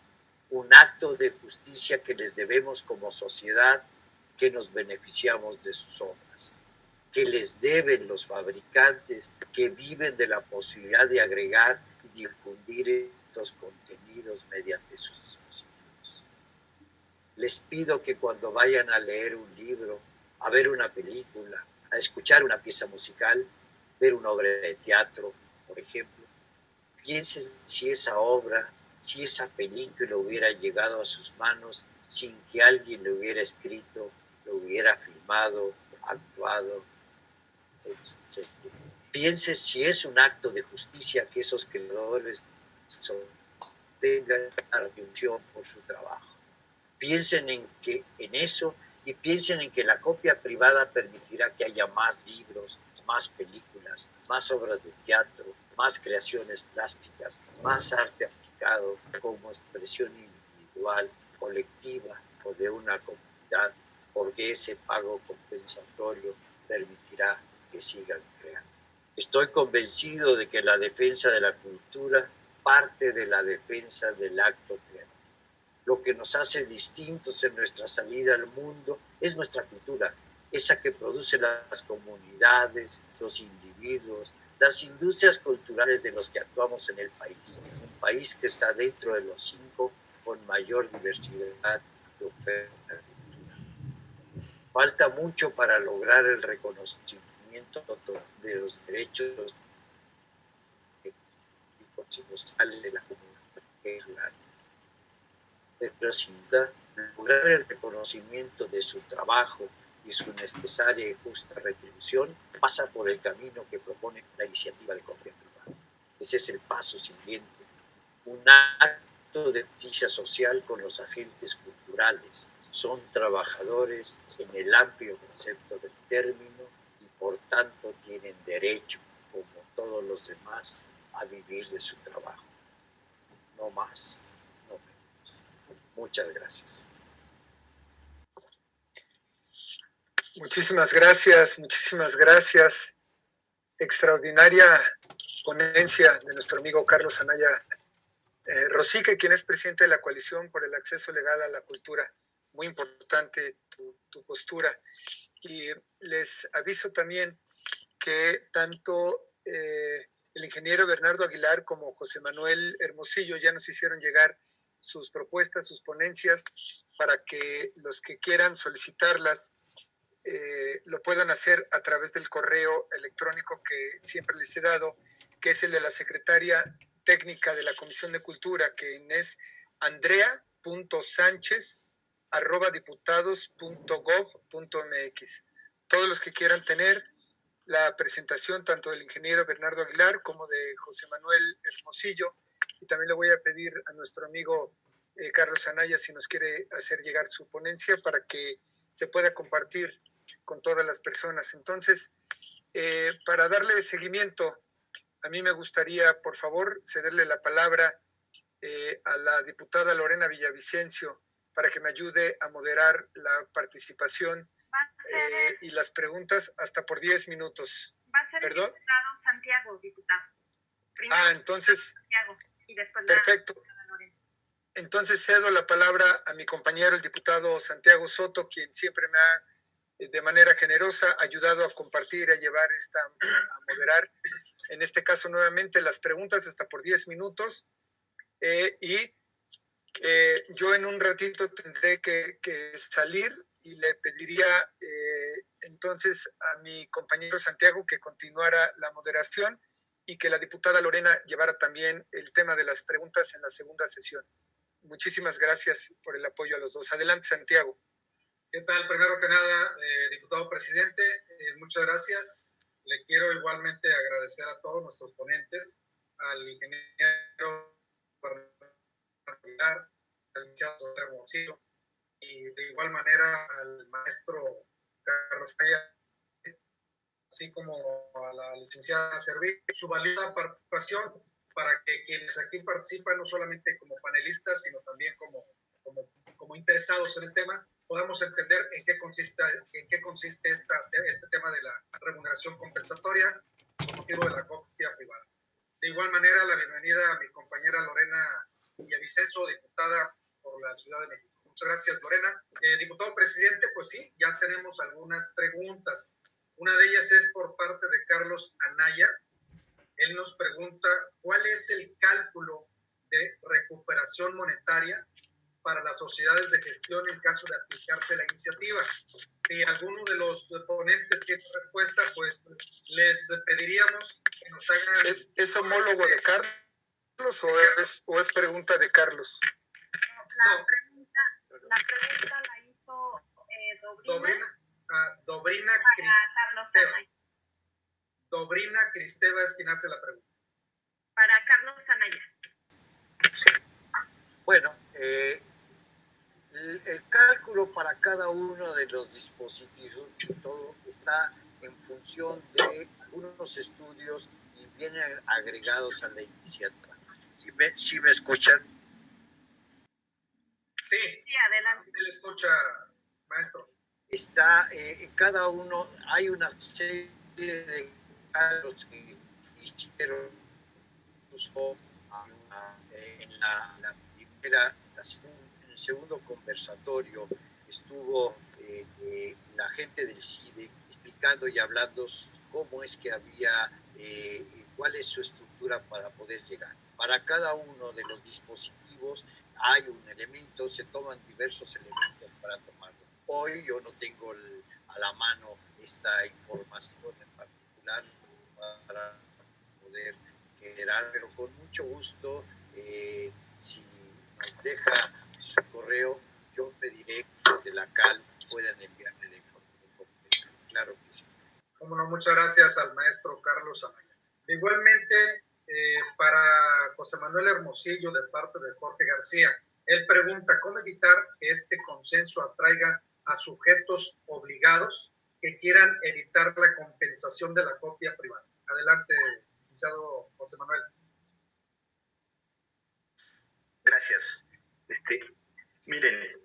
un acto de justicia que les debemos como sociedad que nos beneficiamos de sus obras, que les deben los fabricantes que viven de la posibilidad de agregar y difundir estos contenidos mediante sus dispositivos. Les pido que cuando vayan a leer un libro, a ver una película, a escuchar una pieza musical, ver una obra de teatro, por ejemplo, piensen si esa obra, si esa película hubiera llegado a sus manos sin que alguien le hubiera escrito, lo hubiera filmado, actuado, etc. Piensen si es un acto de justicia que esos creadores tengan la retribución por su trabajo. Piensen en eso y piensen en que la copia privada permitirá que haya más libros, más películas, más obras de teatro, más creaciones plásticas, más arte aplicado como expresión individual, colectiva o de una comunidad, porque ese pago compensatorio permitirá que sigan creando. Estoy convencido de que la defensa de la cultura parte de la defensa del acto creativo. Lo que nos hace distintos en nuestra salida al mundo es nuestra cultura, esa que produce las comunidades, los individuos, las industrias culturales de los que actuamos en el país. Es un país que está dentro de los 5 con mayor diversidad de oferta de cultura. Falta mucho para lograr el reconocimiento de los derechos sociales de la comunidad rural. Pero sin duda, lograr el reconocimiento de su trabajo y su necesaria y justa retribución pasa por el camino que propone la iniciativa de gobierno privado. Ese es el paso siguiente, un acto de justicia social con los agentes culturales. Son trabajadores en el amplio concepto del término y por tanto tienen derecho, como todos los demás, a vivir de su trabajo. No más, no menos. Muchas gracias. Muchísimas gracias. Extraordinaria ponencia de nuestro amigo Carlos Anaya Rosique, quien es presidente de la Coalición por el Acceso Legal a la Cultura. Muy importante tu postura. Y les aviso también que tanto el ingeniero Bernardo Aguilar como José Manuel Hermosillo ya nos hicieron llegar sus propuestas, sus ponencias, para que los que quieran solicitarlas lo puedan hacer a través del correo electrónico que siempre les he dado, que es el de la secretaria técnica de la Comisión de Cultura, que es andrea.sanchez@diputados.gov.mx. Todos los que quieran tener la presentación tanto del ingeniero Bernardo Aguilar como de José Manuel Hermosillo, y también le voy a pedir a nuestro amigo Carlos Anaya si nos quiere hacer llegar su ponencia para que se pueda compartir con todas las personas. Entonces, para darle seguimiento, a mí me gustaría, por favor, cederle la palabra a la diputada Lorena Villavicencio para que me ayude a moderar la participación y las preguntas hasta por 10 minutos. Va a ser el diputado Santiago, diputado. Primero entonces, Santiago, y después perfecto. Entonces cedo la palabra a mi compañero, el diputado Santiago Soto, quien siempre me ha, de manera generosa, ayudado a compartir, a llevar a moderar, en este caso nuevamente, las preguntas hasta por 10 minutos. Yo en un ratito tendré que salir y le pediría entonces a mi compañero Santiago que continuara la moderación y que la diputada Lorena llevara también el tema de las preguntas en la segunda sesión. Muchísimas gracias por el apoyo a los dos. Adelante, Santiago. ¿Qué tal? Primero que nada, diputado presidente, muchas gracias. Le quiero igualmente agradecer a todos nuestros ponentes, al ingeniero Aguilar, al licenciado Hermosillo, y de igual manera al maestro Carlos Anaya, así como a la licenciada Serví, su valiosa participación para que quienes aquí participan, no solamente como panelistas, sino también como interesados en el tema, podamos entender en qué consiste este tema de la remuneración compensatoria por motivo de la copia privada. De igual manera, la bienvenida a mi compañera Lorena Villavicencio, diputada por la Ciudad de México. Muchas gracias, Lorena. Diputado presidente, pues sí, ya tenemos algunas preguntas. Una de ellas es por parte de Carlos Anaya. Él nos pregunta, ¿cuál es el cálculo de recuperación monetaria para las sociedades de gestión en caso de aplicarse la iniciativa? Si alguno de los ponentes tiene respuesta, pues les pediríamos que nos hagan... ¿Es homólogo de Carlos o es pregunta de Carlos? La pregunta la hizo Dobrina Cristeva. Dobrina Cristeva es quien hace la pregunta. Para Carlos Anaya. Sí. Bueno, el cálculo para cada uno de los dispositivos y todo está en función de algunos estudios y vienen agregados a la iniciativa. ¿Sí me escuchan? Sí, adelante. Él escucha, maestro. Está en cada uno, hay una serie de cálculos que hicieron en el segundo conversatorio estuvo la gente del CIDE explicando y hablando cómo es que había, cuál es su estructura para poder llegar. Para cada uno de los dispositivos hay un elemento, se toman diversos elementos para tomarlo. Hoy yo no tengo a la mano esta información en particular para poder generar, pero con mucho gusto, si nos deja su correo, yo pediré que desde la CAL puedan enviarle la información. Claro que sí. Cómo no, muchas gracias al maestro Carlos Anaya. Igualmente, para José Manuel Hermosillo, de parte de Jorge García, él pregunta, ¿cómo evitar que este consenso atraiga a sujetos obligados que quieran evitar la compensación de la copia privada? Adelante, licenciado José Manuel. Gracias. Miren,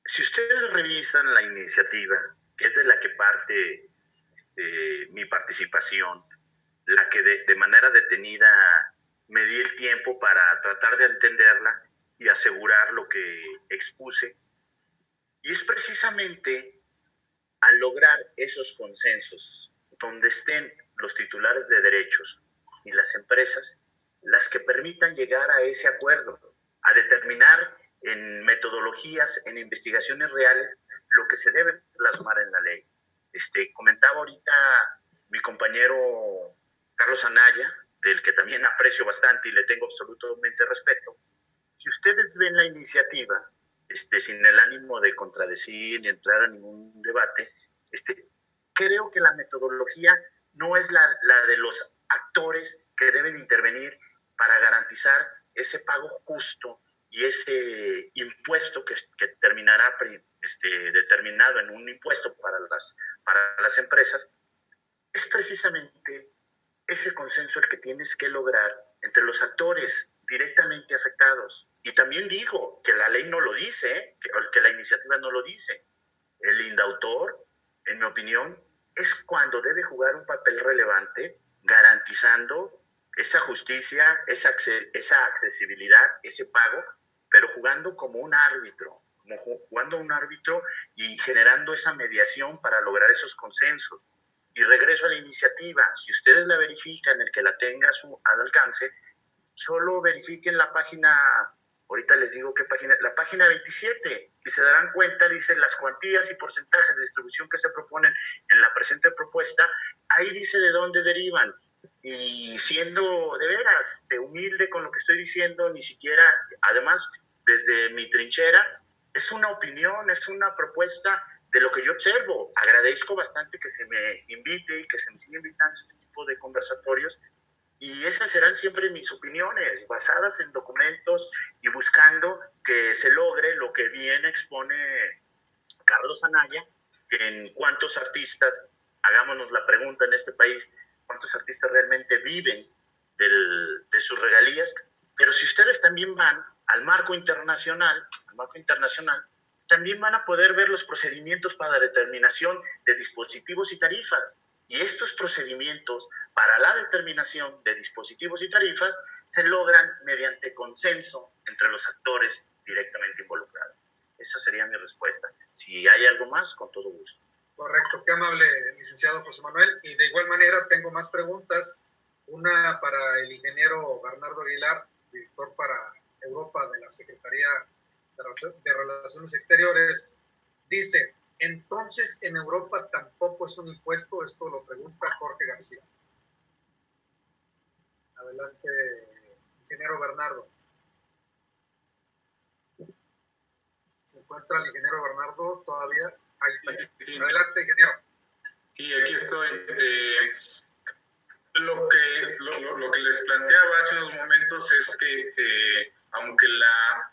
si ustedes revisan la iniciativa, que es de la que parte mi participación, la que de manera detenida me di el tiempo para tratar de entenderla y asegurar lo que expuse, y es precisamente al lograr esos consensos, donde estén los titulares de derechos y las empresas, las que permitan llegar a ese acuerdo, a determinar en metodologías, en investigaciones reales, lo que se debe plasmar en la ley. Comentaba ahorita mi compañero Carlos Anaya, del que también aprecio bastante y le tengo absolutamente respeto. Si ustedes ven la iniciativa, sin el ánimo de contradecir ni entrar a ningún debate, creo que la metodología no es la de los actores que deben intervenir para garantizar ese pago justo y ese impuesto que terminará determinado en un impuesto para las empresas. Es precisamente ese consenso el que tienes que lograr entre los actores directamente afectados. Y también digo que la ley no lo dice, que la iniciativa no lo dice. El indautor, en mi opinión, es cuando debe jugar un papel relevante garantizando esa justicia, esa accesibilidad, ese pago, pero jugando como un árbitro, y generando esa mediación para lograr esos consensos. Y regreso a la iniciativa, si ustedes la verifican, el que la tenga al alcance, solo verifiquen la página, ahorita les digo qué página, la página 27, y se darán cuenta, dice las cuantías y porcentajes de distribución que se proponen en la presente propuesta, ahí dice de dónde derivan. Y siendo de veras humilde con lo que estoy diciendo, ni siquiera, además, desde mi trinchera, es una opinión, es una propuesta de lo que yo observo. Agradezco bastante que se me invite y que se me siga invitando a este tipo de conversatorios, y esas serán siempre mis opiniones, basadas en documentos y buscando que se logre lo que bien expone Carlos Anaya, que en cuántos artistas, hagámonos la pregunta en este país, cuántos artistas realmente viven de sus regalías. Pero si ustedes también van al marco internacional, también van a poder ver los procedimientos para la determinación de dispositivos y tarifas. Y estos procedimientos para la determinación de dispositivos y tarifas se logran mediante consenso entre los actores directamente involucrados. Esa sería mi respuesta. Si hay algo más, con todo gusto. Correcto, qué amable, licenciado José Manuel. Y de igual manera tengo más preguntas. Una para el ingeniero Bernardo Aguilar, director para Europa de la Secretaría de Relaciones Exteriores. Dice, entonces en Europa tampoco es un impuesto, esto lo pregunta Jorge García. Adelante, ingeniero Bernardo. ¿Se encuentra el ingeniero Bernardo todavía? Ahí está. Sí. Adelante, ingeniero. Sí, aquí estoy. Lo que les planteaba hace unos momentos es que aunque la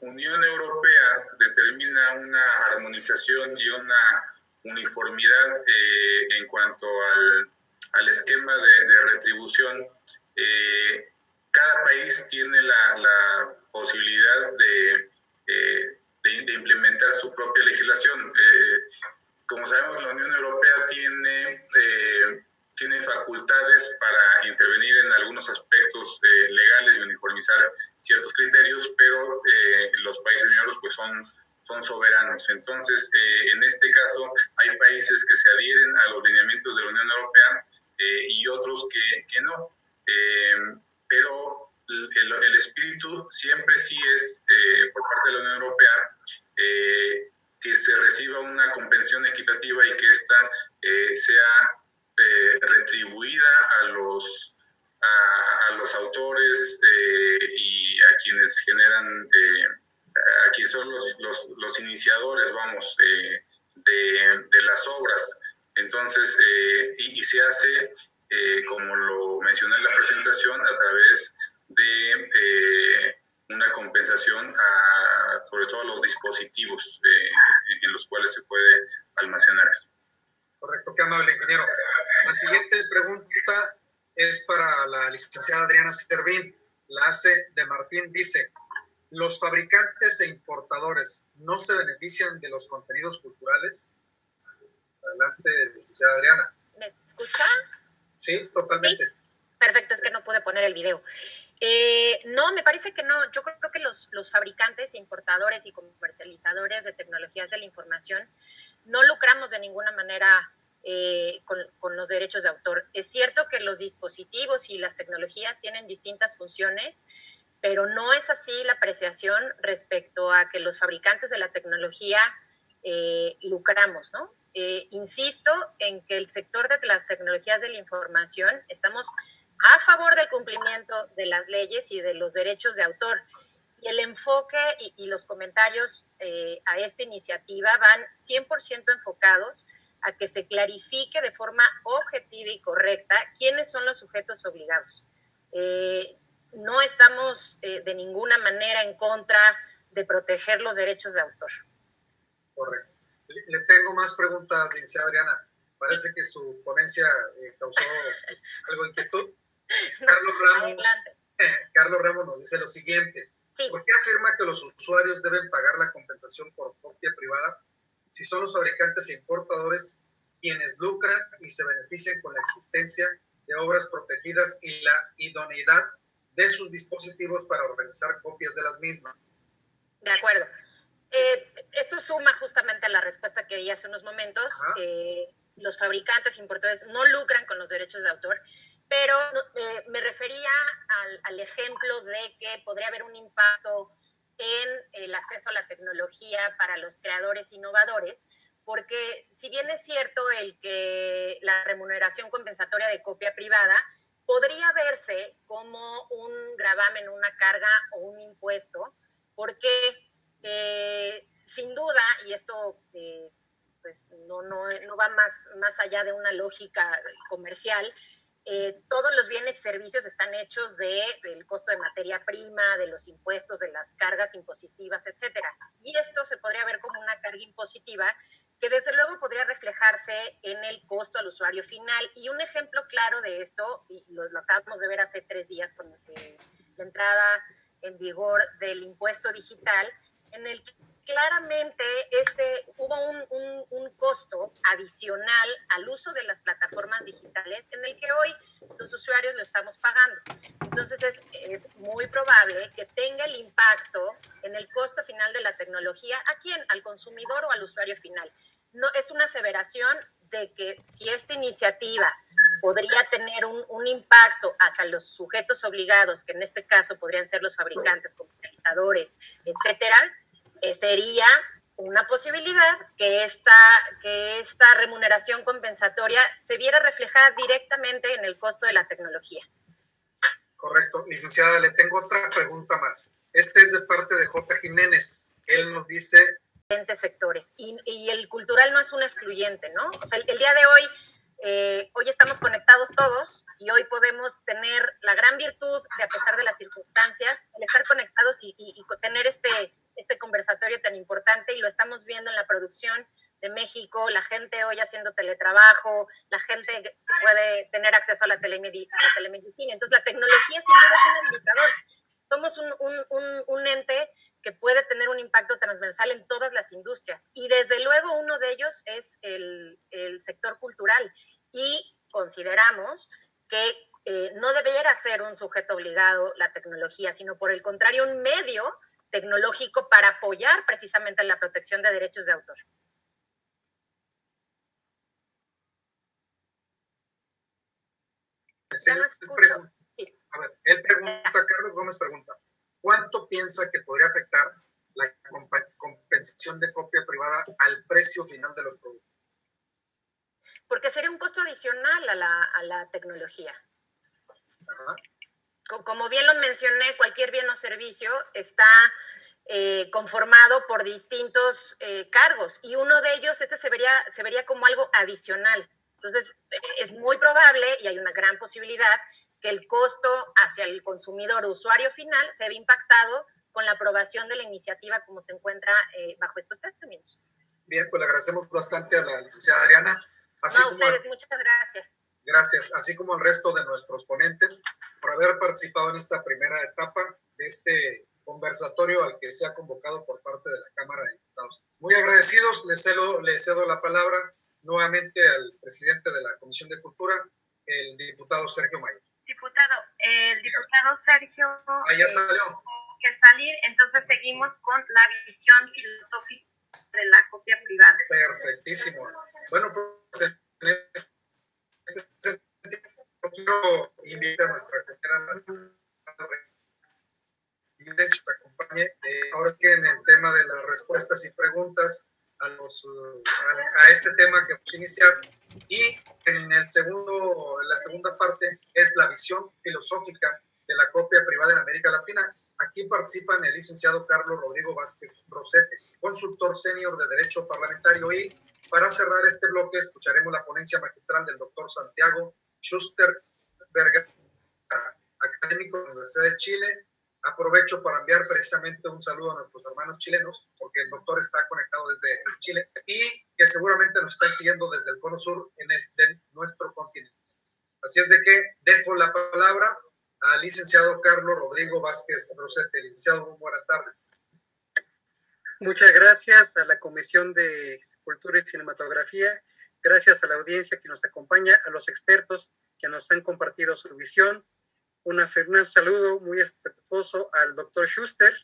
Unión Europea determina una armonización y una uniformidad en cuanto al esquema de retribución, cada país tiene la posibilidad de implementar su propia legislación. Como sabemos, la Unión Europea tiene facultades para intervenir en algunos aspectos aspectos legales y uniformizar ciertos criterios, pero los países miembros pues son soberanos. Entonces, en este caso, hay países que se adhieren a los lineamientos de la Unión Europea y otros que no. Pero el espíritu siempre sí es, por parte de la Unión Europea, que se reciba una compensación equitativa y que ésta sea retribuida a los autores y a quienes generan, a quienes son los iniciadores, vamos, de las obras. Entonces, y se hace, como lo mencioné en la presentación, a través de una compensación sobre todo a los dispositivos en los cuales se puede almacenar esto. Correcto, qué amable, ingeniero. La siguiente pregunta es para la licenciada Adriana Servín. La hace de Martín, dice: ¿los fabricantes e importadores no se benefician de los contenidos culturales? Adelante, licenciada Adriana. ¿Me escucha? Sí, totalmente. ¿Sí? Perfecto, es que no pude poner el video. No, me parece que no. Yo creo que los fabricantes, importadores y comercializadores de tecnologías de la información no lucramos de ninguna manera con los derechos de autor. Es cierto que los dispositivos y las tecnologías tienen distintas funciones, pero no es así la apreciación respecto a que los fabricantes de la tecnología lucramos, ¿no? Insisto en que el sector de las tecnologías de la información estamos a favor del cumplimiento de las leyes y de los derechos de autor. Y el enfoque y los comentarios a esta iniciativa van 100% enfocados a que se clarifique de forma objetiva y correcta quiénes son los sujetos obligados. No estamos de ninguna manera en contra de proteger los derechos de autor. Correcto. Le tengo más preguntas, licenciada Adriana. Parece que su ponencia causó algo de inquietud. No, Carlos Ramos nos dice lo siguiente. Sí. ¿Por qué afirma que los usuarios deben pagar la compensación por copia privada si son los fabricantes e importadores quienes lucran y se benefician con la existencia de obras protegidas y la idoneidad de sus dispositivos para organizar copias de las mismas? De acuerdo. Esto suma justamente a la respuesta que di hace unos momentos. Los fabricantes e importadores no lucran con los derechos de autor, pero me refería al ejemplo de que podría haber un impacto en el acceso a la tecnología para los creadores innovadores, porque si bien es cierto el que la remuneración compensatoria de copia privada podría verse como un gravamen, una carga o un impuesto, porque sin duda, y esto pues no va más allá de una lógica comercial, todos los bienes y servicios están hechos del costo de materia prima, de los impuestos, de las cargas impositivas, etcétera. Y esto se podría ver como una carga impositiva que desde luego podría reflejarse en el costo al usuario final. Y un ejemplo claro de esto, y lo acabamos de ver hace 3 días con la entrada en vigor del impuesto digital, en el que claramente hubo un costo adicional al uso de las plataformas digitales en el que hoy los usuarios lo estamos pagando. Entonces es muy probable que tenga el impacto en el costo final de la tecnología. ¿A quién? ¿Al consumidor o al usuario final? No, es una aseveración de que si esta iniciativa podría tener un impacto hacia los sujetos obligados, que en este caso podrían ser los fabricantes, comercializadores, etcétera, sería una posibilidad que esta remuneración compensatoria se viera reflejada directamente en el costo de la tecnología. Correcto. Licenciada, le tengo otra pregunta más. Este es de parte de J. Jiménez. Él nos dice... Diferentes sectores. Y el cultural no es un excluyente, ¿no? O sea, el día de hoy estamos conectados todos y hoy podemos tener la gran virtud de, a pesar de las circunstancias, el estar conectados y tener este conversatorio tan importante, y lo estamos viendo en la producción de México, la gente hoy haciendo teletrabajo, la gente que puede tener acceso a la telemedicina. Entonces la tecnología sin duda es un habilitador. Somos un ente que puede tener un impacto transversal en todas las industrias, y desde luego uno de ellos es el sector cultural, y consideramos que no debiera ser un sujeto obligado la tecnología, sino por el contrario, un medio tecnológico para apoyar precisamente la protección de derechos de autor. Sí, a ver, él pregunta, Carlos Gómez pregunta, ¿cuánto piensa que podría afectar la compensación de copia privada al precio final de los productos? Porque sería un costo adicional a la tecnología. Ajá. Como bien lo mencioné, cualquier bien o servicio está conformado por distintos cargos y uno de ellos se vería como algo adicional. Entonces, es muy probable y hay una gran posibilidad que el costo hacia el consumidor o usuario final se ve impactado con la aprobación de la iniciativa como se encuentra bajo estos términos. Bien, pues le agradecemos bastante a la licenciada Adriana. Así no, a ustedes, muchas gracias. Gracias, así como al resto de nuestros ponentes por haber participado en esta primera etapa de este conversatorio al que se ha convocado por parte de la Cámara de Diputados. Muy agradecidos, le cedo la palabra nuevamente al presidente de la Comisión de Cultura, el diputado Sergio Mayer. Diputado, el diputado Sergio ya salió. Que salir, entonces seguimos con la visión filosófica de la copia privada. Perfectísimo. Bueno, pues en este sentido, quiero invitar a nuestra compañera y que nos acompañe ahora que en el tema de las respuestas y preguntas a este tema que vamos a iniciar, y en la segunda parte es la visión filosófica de la copia privada en América Latina. Aquí participan el licenciado Carlos Rodrigo Vázquez Rosete, consultor senior de Derecho Parlamentario, y para cerrar este bloque escucharemos la ponencia magistral del doctor Santiago Schuster Vergara, académico de la Universidad de Chile. Aprovecho para enviar precisamente un saludo a nuestros hermanos chilenos, porque el doctor está conectado desde Chile y que seguramente nos están siguiendo desde el cono sur de nuestro continente. Así es de que dejo la palabra al licenciado Carlos Rodrigo Vázquez Rosete. Licenciado, muy buenas tardes. Muchas gracias a la Comisión de Cultura y Cinematografía, gracias a la audiencia que nos acompaña, a los expertos que nos han compartido su visión. Un saludo muy afectuoso al doctor Schuster,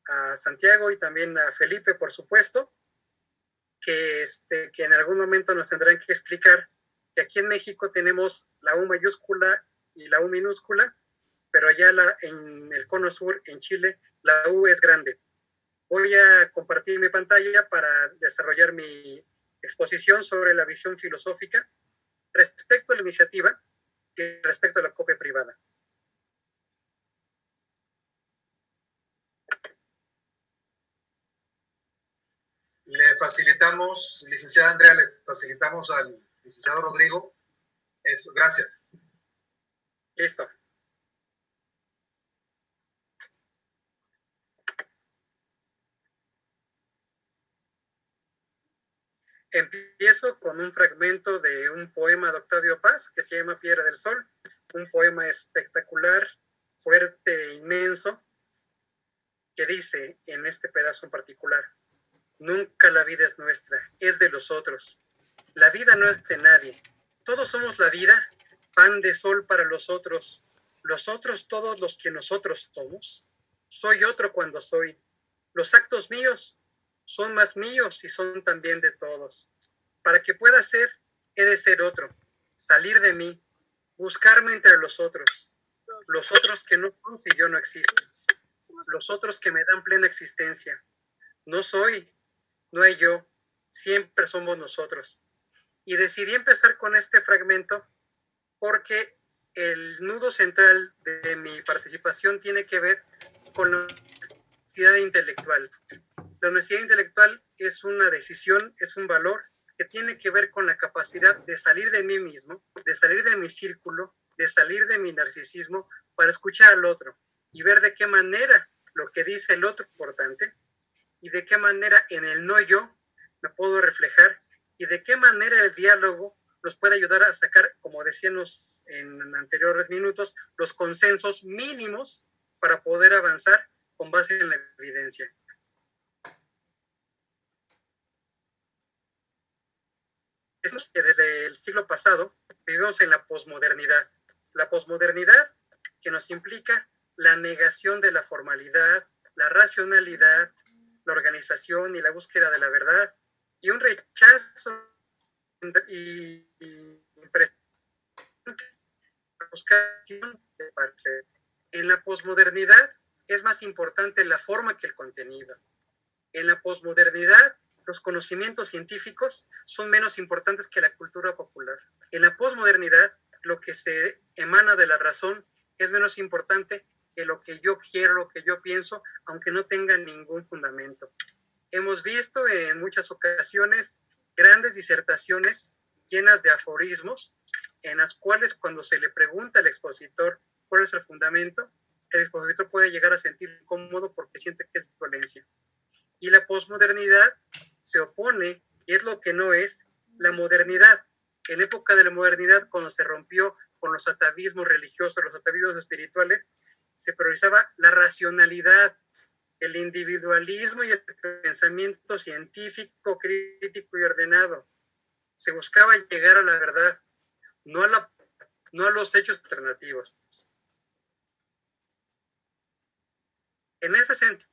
a Santiago y también a Felipe, por supuesto, que en algún momento nos tendrán que explicar que aquí en México tenemos la U mayúscula y la U minúscula, pero allá en el cono sur, en Chile, la U es grande. Voy a compartir mi pantalla para desarrollar mi exposición sobre la visión filosófica respecto a la iniciativa y respecto a la copia privada. Le facilitamos, licenciada Andrea, le facilitamos al licenciado Rodrigo. Eso, gracias. Listo. Empiezo con un fragmento de un poema de Octavio Paz que se llama Piedra del Sol, un poema espectacular, fuerte, inmenso, que dice en este pedazo en particular: nunca la vida es nuestra, es de los otros. La vida no es de nadie. Todos somos la vida, pan de sol para los otros. Los otros, todos los que nosotros somos. Soy otro cuando soy. Los actos míos son más míos y son también de todos. Para que pueda ser, he de ser otro, salir de mí, buscarme entre los otros que no son si yo no existo, los otros que me dan plena existencia. No soy, no hay yo, siempre somos nosotros. Y decidí empezar con este fragmento porque el nudo central de mi participación tiene que ver con la honestidad intelectual. La honestidad intelectual es una decisión, es un valor que tiene que ver con la capacidad de salir de mí mismo, de salir de mi círculo, de salir de mi narcisismo para escuchar al otro y ver de qué manera lo que dice el otro es importante y de qué manera en el no yo me puedo reflejar y de qué manera el diálogo nos puede ayudar a sacar, como decíamos en anteriores minutos, los consensos mínimos para poder avanzar con base en la evidencia. Es que desde el siglo pasado vivimos en la posmodernidad. la posmodernidad, que nos implica la negación de la formalidad, la racionalidad, la organización y la búsqueda de la verdad, y un rechazo y buscación de parecer. En la posmodernidad es más importante la forma que el contenido. En la posmodernidad, los conocimientos científicos son menos importantes que la cultura popular. En la posmodernidad, lo que se emana de la razón es menos importante que lo que yo quiero, lo que yo pienso, aunque no tenga ningún fundamento. Hemos visto en muchas ocasiones grandes disertaciones llenas de aforismos, en las cuales cuando se le pregunta al expositor cuál es el fundamento, el expositor puede llegar a sentir incómodo porque siente que es violencia. Y la posmodernidad se opone, y es lo que no es, la modernidad. En la época de la modernidad, cuando se rompió con los atavismos religiosos, los atavismos espirituales, se priorizaba la racionalidad, el individualismo y el pensamiento científico, crítico y ordenado. Se buscaba llegar a la verdad, no a los hechos alternativos. En ese sentido,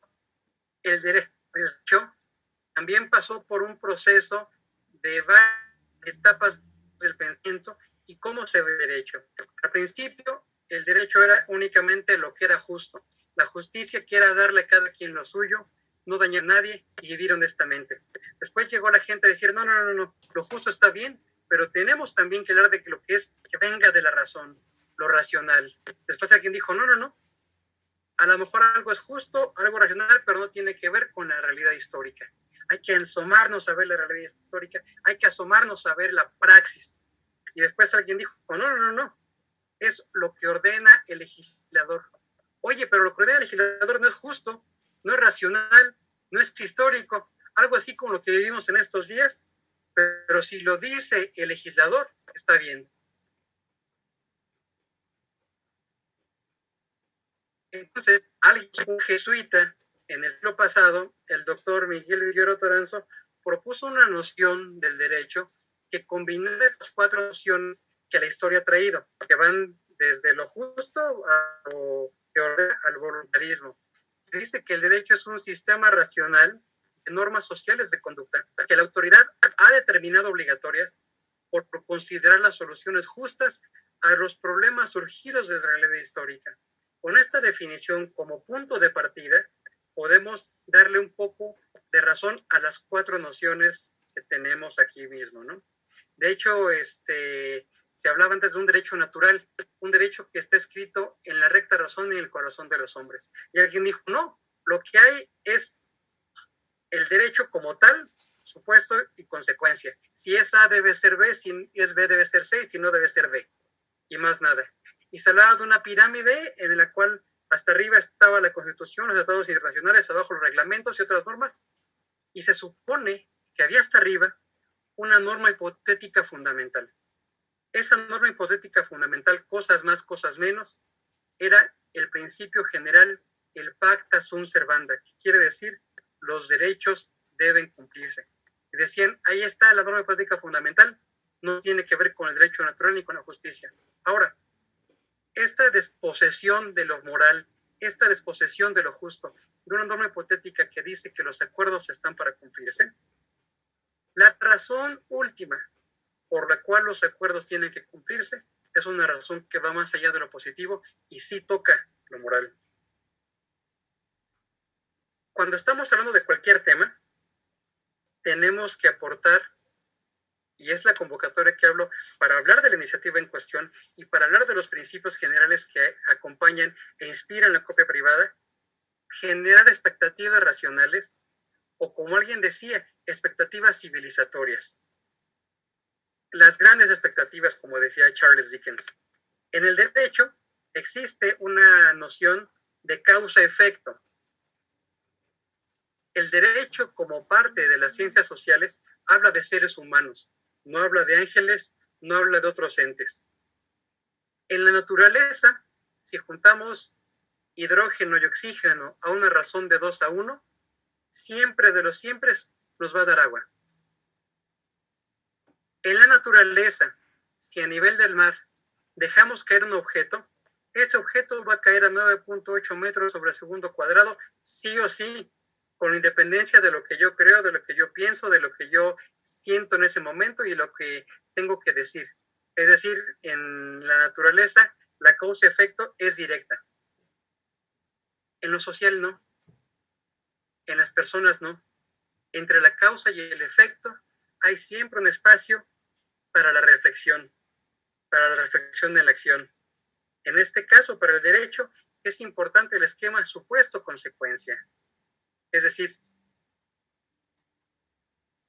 el derecho también pasó por un proceso de varias etapas del pensamiento y cómo se ve el derecho. Al principio, el derecho era únicamente lo que era justo. La justicia que era darle a cada quien lo suyo, no dañar a nadie y vivir honestamente. Después llegó la gente a decir, no, lo justo está bien, pero tenemos también que hablar de que lo que es que venga de la razón, lo racional. Después alguien dijo, no, a lo mejor algo es justo, algo racional, pero no tiene que ver con la realidad histórica. Hay que asomarnos a ver la realidad histórica, hay que asomarnos a ver la praxis. Y después alguien dijo, no, es lo que ordena el legislador. Oye, pero lo que ordena el legislador no es justo, no es racional, no es histórico, algo así como lo que vivimos en estos días, pero si lo dice el legislador, está bien. Entonces, un jesuita, en el siglo pasado, el doctor Miguel Villoro Toranzo, propuso una noción del derecho que combinara estas 4 nociones que la historia ha traído, que van desde lo justo al voluntarismo. Dice que el derecho es un sistema racional de normas sociales de conducta, que la autoridad ha determinado obligatorias por considerar las soluciones justas a los problemas surgidos de la realidad histórica. Con esta definición como punto de partida, podemos darle un poco de razón a las 4 nociones que tenemos aquí mismo, ¿no? De hecho, se hablaba antes de un derecho natural, un derecho que está escrito en la recta razón y en el corazón de los hombres. Y alguien dijo, no, lo que hay es el derecho como tal, supuesto y consecuencia. Si es A debe ser B, si es B debe ser C, si no debe ser D. Y más nada. Y se hablaba de una pirámide en la cual hasta arriba estaba la Constitución, los tratados internacionales, abajo los reglamentos y otras normas. Y se supone que había hasta arriba una norma hipotética fundamental. Esa norma hipotética fundamental, cosas más, cosas menos, era el principio general, el pacta sunt servanda, que quiere decir los derechos deben cumplirse. Y decían, ahí está la norma hipotética fundamental, no tiene que ver con el derecho natural ni con la justicia. Ahora, esta desposesión de lo moral, esta desposesión de lo justo, de una norma hipotética que dice que los acuerdos están para cumplirse, la razón última por la cual los acuerdos tienen que cumplirse es una razón que va más allá de lo positivo y sí toca lo moral. Cuando estamos hablando de cualquier tema, tenemos que aportar, y es la convocatoria que hablo, para hablar de la iniciativa en cuestión y para hablar de los principios generales que acompañan e inspiran la copia privada, generar expectativas racionales o, como alguien decía, expectativas civilizatorias. Las grandes expectativas, como decía Charles Dickens. En el derecho existe una noción de causa-efecto. El derecho, como parte de las ciencias sociales, habla de seres humanos, no habla de ángeles, no habla de otros entes. En la naturaleza, si juntamos hidrógeno y oxígeno a una razón de 2:1, siempre de los siempre nos va a dar agua. En la naturaleza, si a nivel del mar dejamos caer un objeto, ese objeto va a caer a 9.8 metros sobre segundo cuadrado, sí o sí, con independencia de lo que yo creo, de lo que yo pienso, de lo que yo siento en ese momento y lo que tengo que decir. Es decir, en la naturaleza, la causa-efecto es directa. En lo social no. En las personas no. Entre la causa y el efecto hay siempre un espacio para la reflexión en la acción. En este caso, para el derecho, es importante el esquema supuesto-consecuencia. Es decir,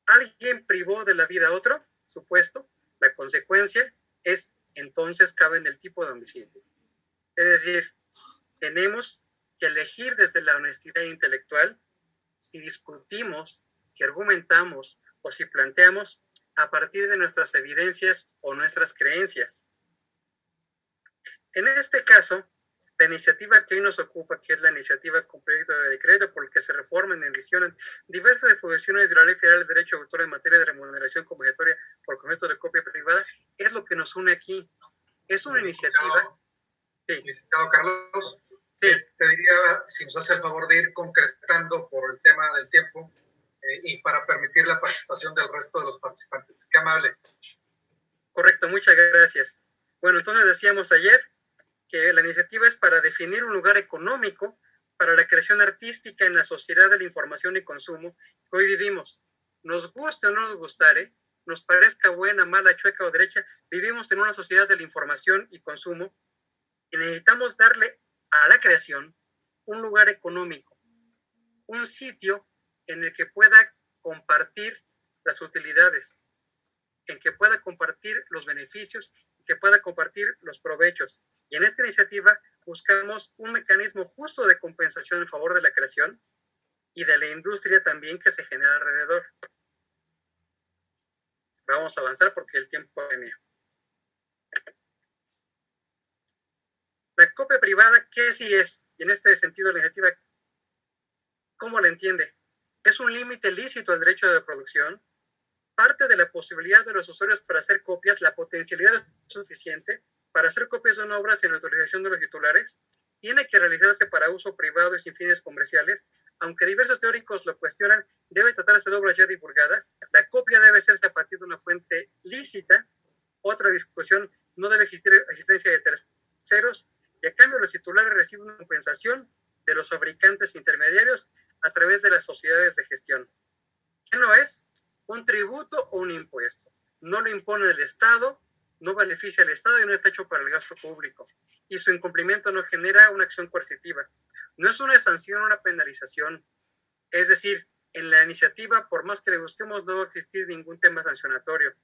alguien privó de la vida a otro, supuesto, la consecuencia es, entonces cabe en el tipo de homicidio. Es decir, tenemos que elegir desde la honestidad intelectual si discutimos, si argumentamos o si planteamos a partir de nuestras evidencias o nuestras creencias. En este caso, la iniciativa que hoy nos ocupa, que es la iniciativa con proyecto de decreto por el que se reforman y adicionan diversas disposiciones de la Ley Federal de Derecho de Autor en materia de remuneración compensatoria por concepto de copia privada, es lo que nos une aquí. Es una iniciativa... Sí. Licenciado Carlos, sí. Te diría si nos hace el favor de ir concretando por el tema del tiempo y para permitir la participación del resto de los participantes. Qué amable. Correcto, muchas gracias. Bueno, entonces decíamos ayer que la iniciativa es para definir un lugar económico para la creación artística en la sociedad de la información y consumo que hoy vivimos. Nos guste o no nos gustare, nos parezca buena, mala, chueca o derecha, vivimos en una sociedad de la información y consumo y necesitamos darle a la creación un lugar económico, un sitio en el que pueda compartir las utilidades, en que pueda compartir los beneficios y que pueda compartir los provechos. Y en esta iniciativa buscamos un mecanismo justo de compensación en favor de la creación y de la industria también que se genera alrededor. Vamos a avanzar porque el tiempo apremia. La copia privada, ¿qué sí es? Y en este sentido la iniciativa, ¿cómo la entiende? Es un límite lícito al derecho de producción. Parte de la posibilidad de los usuarios para hacer copias, la potencialidad es suficiente para hacer copias de una obra sin autorización de los titulares. Tiene que realizarse para uso privado y sin fines comerciales. Aunque diversos teóricos lo cuestionan, debe tratarse de obras ya divulgadas. La copia debe hacerse a partir de una fuente lícita. Otra discusión, no debe existir existencia de terceros. Y a cambio los titulares reciben una compensación de los fabricantes intermediarios a través de las sociedades de gestión. ¿Qué no es? Un tributo o un impuesto. No lo impone el Estado, no beneficia al Estado y no está hecho para el gasto público. Y su incumplimiento no genera una acción coercitiva. No es una sanción, una penalización. Es decir, en la iniciativa, por más que le busquemos, no va a existir ningún tema sancionatorio.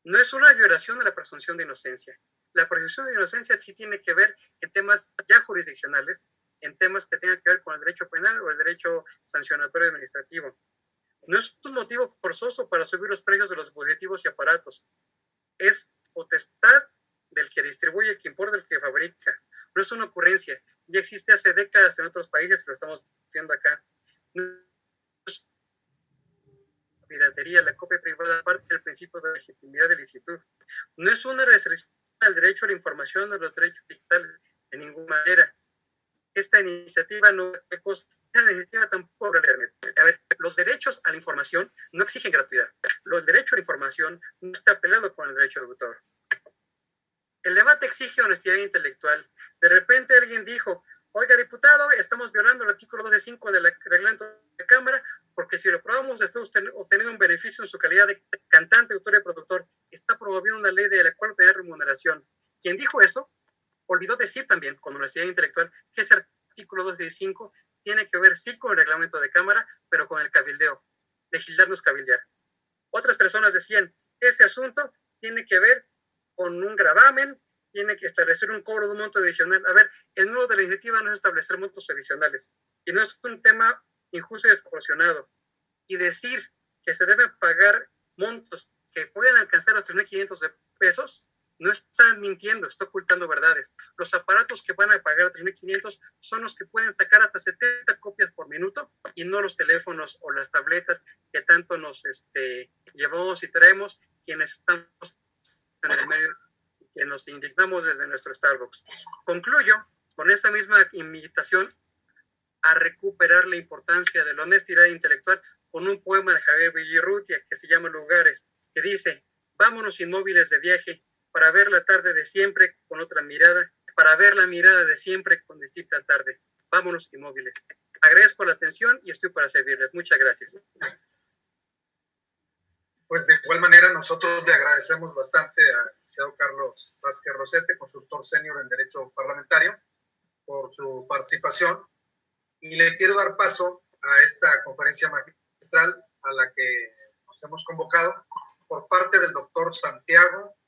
No es una violación de la presunción de inocencia. La presunción de inocencia sí tiene que ver en temas ya jurisdiccionales, en temas que tengan que ver con el derecho penal o el derecho sancionatorio administrativo. No es un motivo forzoso para subir los precios de los dispositivos y aparatos. Es potestad del que distribuye, el que importa, el que fabrica. No es una ocurrencia. Ya existe hace décadas en otros países y lo estamos viendo acá. No es piratería, la copia privada parte del principio de legitimidad de licitud. No es una restricción al derecho a la información o los derechos digitales de ninguna manera. Esta iniciativa no es cosa. Esta iniciativa tampoco habla de Internet. A ver, los derechos a la información no exigen gratuidad. Los derechos a la información no está peleado con el derecho de autor. El debate exige honestidad intelectual. De repente alguien dijo, oiga, diputado, estamos violando el artículo 12.5 del reglamento de Cámara porque si lo probamos está obteniendo un beneficio en su calidad de cantante, autor y productor. Está promoviendo una ley de la cual obtener remuneración. Quien dijo eso olvidó decir también, con honestidad intelectual, que ese artículo 12.5 tiene que ver sí con el reglamento de Cámara, pero con el cabildeo. Legislar no es cabildear. Otras personas decían, este asunto tiene que ver con un gravamen, tiene que establecer un cobro de un monto adicional. A ver, el nudo de la iniciativa no es establecer montos adicionales. Y no es un tema injusto y desproporcionado. Y decir que se deben pagar montos que pueden alcanzar los 3.500 pesos, no están mintiendo, está ocultando verdades. Los aparatos que van a pagar 3.500 son los que pueden sacar hasta 70 copias por minuto y no los teléfonos o las tabletas que tanto nos llevamos y traemos quienes estamos en el medio que nos indignamos desde nuestro Starbucks. Concluyo con esta misma invitación a recuperar la importancia de la honestidad intelectual con un poema de Javier Villirrutia que se llama Lugares, que dice: vámonos inmóviles de viaje para ver la tarde de siempre con otra mirada, para ver la mirada de siempre con distinta tarde. Vámonos inmóviles. Agradezco la atención y estoy para servirles. Muchas gracias. Pues de igual manera nosotros le agradecemos bastante al licenciado Carlos Vázquez Rosete, consultor senior en Derecho Parlamentario, por su participación. Y le quiero dar paso a esta conferencia magistral a la que nos hemos convocado por parte del doctor Santiago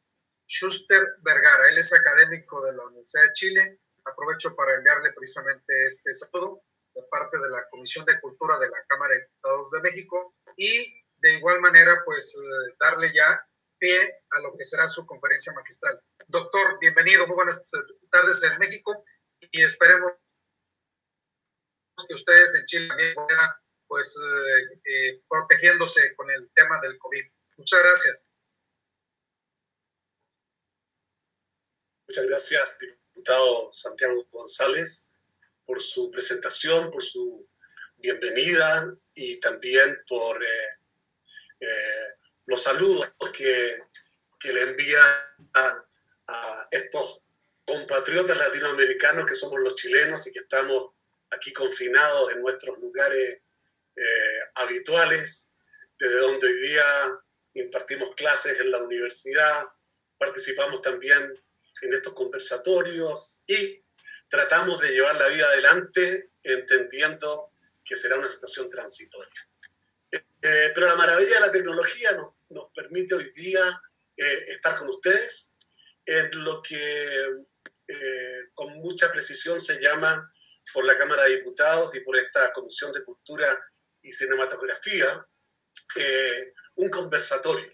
Schuster Vergara. Él es académico de la Universidad de Chile. Aprovecho para enviarle precisamente este saludo de parte de la Comisión de Cultura de la Cámara de Diputados de México y de igual manera pues darle ya pie a lo que será su conferencia magistral. Doctor, bienvenido, muy buenas tardes en México y esperemos que ustedes en Chile también puedan pues protegiéndose con el tema del COVID. Muchas gracias. Muchas gracias, diputado Santiago González, por su presentación, por su bienvenida y también por los saludos que le envía a estos compatriotas latinoamericanos que somos los chilenos y que estamos aquí confinados en nuestros lugares habituales, desde donde hoy día impartimos clases en la universidad, participamos también en estos conversatorios y tratamos de llevar la vida adelante entendiendo que será una situación transitoria. Pero la maravilla de la tecnología nos permite hoy día estar con ustedes en lo que con mucha precisión se llama por la Cámara de Diputados y por esta Comisión de Cultura y Cinematografía un conversatorio.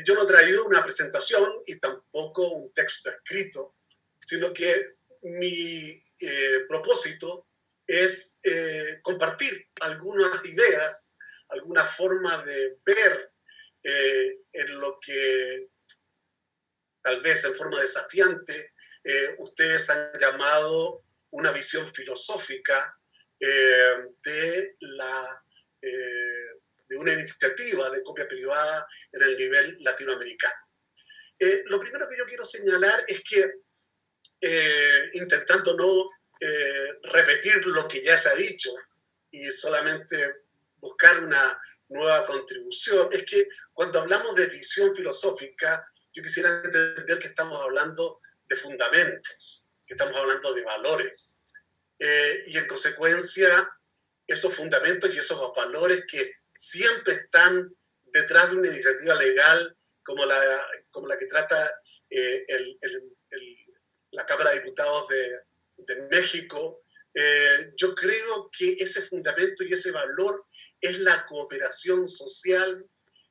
Yo no he traído una presentación y tampoco un texto escrito, sino que mi propósito es compartir algunas ideas, alguna forma de ver en lo que tal vez en forma desafiante ustedes han llamado una visión filosófica de una iniciativa de copia privada en el nivel latinoamericano. Lo primero que yo quiero señalar es que, intentando no repetir lo que ya se ha dicho y solamente buscar una nueva contribución, es que cuando hablamos de visión filosófica, yo quisiera entender que estamos hablando de fundamentos, que estamos hablando de valores, y en consecuencia esos fundamentos y esos valores que siempre están detrás de una iniciativa legal como la que trata la Cámara de Diputados de México, yo creo que ese fundamento y ese valor es la cooperación social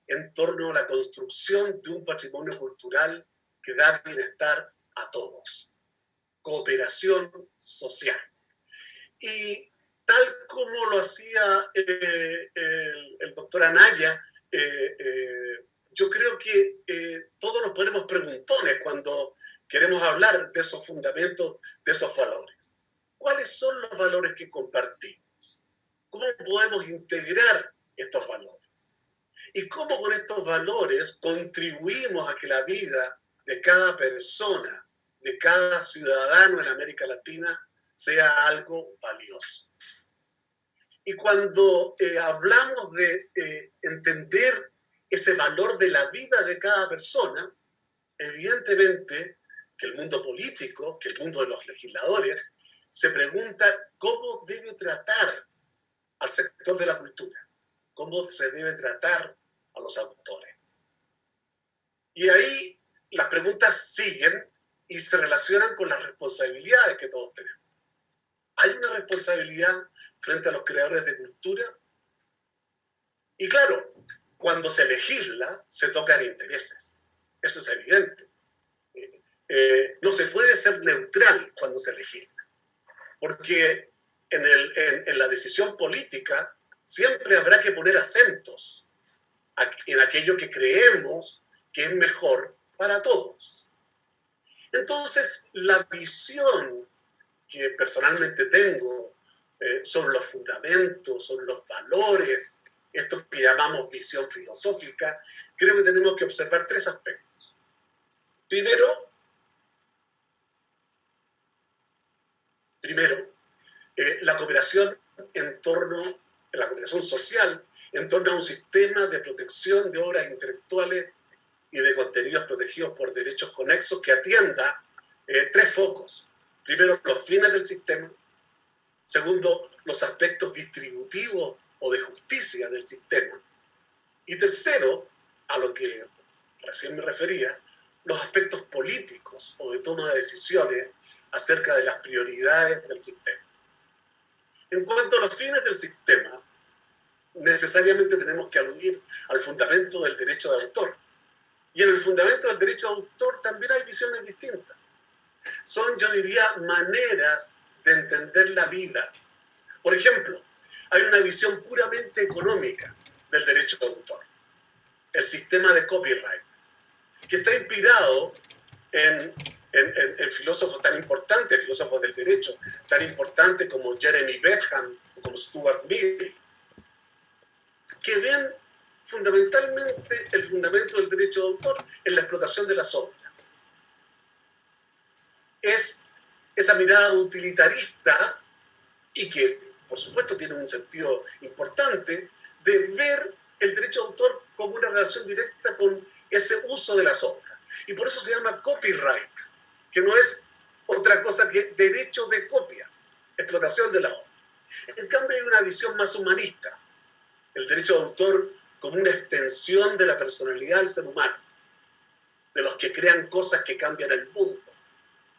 en torno a la construcción de un patrimonio cultural que da bienestar a todos. Cooperación social. Y tal como lo hacía el doctor Anaya, yo creo que todos nos ponemos preguntones cuando queremos hablar de esos fundamentos, de esos valores. ¿Cuáles son los valores que compartimos? ¿Cómo podemos integrar estos valores? ¿Y cómo con estos valores contribuimos a que la vida de cada persona, de cada ciudadano en América Latina, sea algo valioso? Y cuando hablamos de entender ese valor de la vida de cada persona, evidentemente que el mundo político, que el mundo de los legisladores, se pregunta cómo debe tratar al sector de la cultura, cómo se debe tratar a los autores. Y ahí las preguntas siguen y se relacionan con las responsabilidades que todos tenemos. ¿Hay una responsabilidad frente a los creadores de cultura? Y claro, cuando se legisla, se tocan intereses. Eso es evidente. No se puede ser neutral cuando se legisla. Porque en la decisión política siempre habrá que poner acentos en aquello que creemos que es mejor para todos. Entonces, la visión que personalmente tengo sobre los fundamentos, sobre los valores, esto que llamamos visión filosófica, creo que tenemos que observar tres aspectos. Primero, la cooperación la cooperación social en torno a un sistema de protección de obras intelectuales y de contenidos protegidos por derechos conexos que atienda tres focos. Primero, los fines del sistema. Segundo, los aspectos distributivos o de justicia del sistema. Y tercero, a lo que recién me refería, los aspectos políticos o de toma de decisiones acerca de las prioridades del sistema. En cuanto a los fines del sistema, necesariamente tenemos que aludir al fundamento del derecho de autor. Y en el fundamento del derecho de autor también hay visiones distintas. Son, yo diría, maneras de entender la vida. Por ejemplo, hay una visión puramente económica del derecho de autor, el sistema de copyright, que está inspirado en filósofos tan importantes, filósofos del derecho tan importantes como Jeremy Bentham o como Stuart Mill, que ven fundamentalmente el fundamento del derecho de autor en la explotación de las obras. Es esa mirada utilitarista y que, por supuesto, tiene un sentido importante de ver el derecho de autor como una relación directa con ese uso de las obras. Y por eso se llama copyright, que no es otra cosa que derecho de copia, explotación de la obra. En cambio, hay una visión más humanista, el derecho de autor como una extensión de la personalidad del ser humano, de los que crean cosas que cambian el mundo,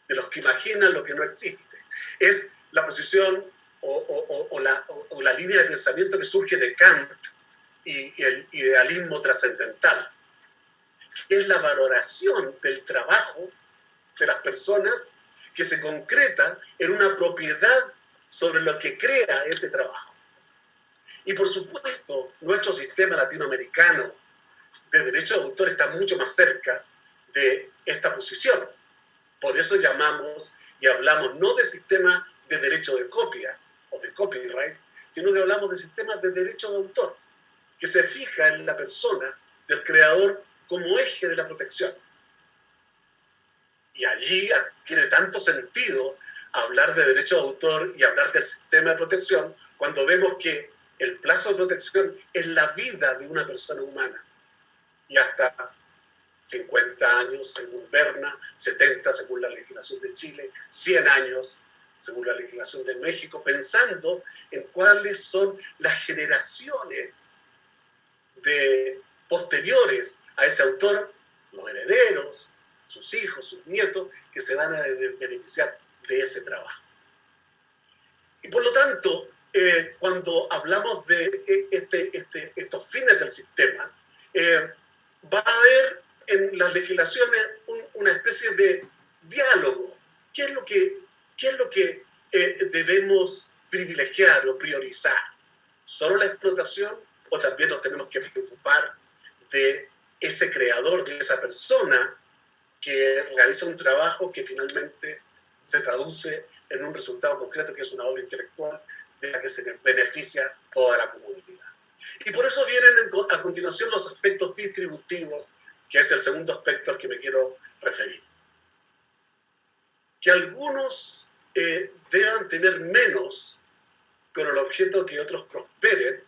de los que imaginan lo que no existe. Es la posición o la línea de pensamiento que surge de Kant y el idealismo trascendental, que es la valoración del trabajo de las personas que se concreta en una propiedad sobre lo que crea ese trabajo. Y por supuesto, nuestro sistema latinoamericano de derecho de autor está mucho más cerca de esta posición. Por eso llamamos y hablamos no de sistema de derecho de copia o de copyright, sino que hablamos de sistemas de derecho de autor, que se fija en la persona del creador como eje de la protección. Y allí tiene tanto sentido hablar de derecho de autor y hablar del sistema de protección cuando vemos que el plazo de protección es la vida de una persona humana. Y hasta 50 años, según Berna, 70 según la legislación de Chile, 100 años según la legislación de México, pensando en cuáles son las generaciones posteriores a ese autor, los herederos, sus hijos, sus nietos, que se van a beneficiar de ese trabajo. Y por lo tanto, cuando hablamos de estos fines del sistema, va a haber en las legislaciones una especie de diálogo. ¿Qué es lo que debemos privilegiar o priorizar? ¿Solo la explotación o también nos tenemos que preocupar de ese creador, de esa persona que realiza un trabajo que finalmente se traduce en un resultado concreto que es una obra intelectual de la que se beneficia toda la comunidad? Y por eso vienen a continuación los aspectos distributivos, que es el segundo aspecto al que me quiero referir. Que algunos deban tener menos con el objeto que otros prosperen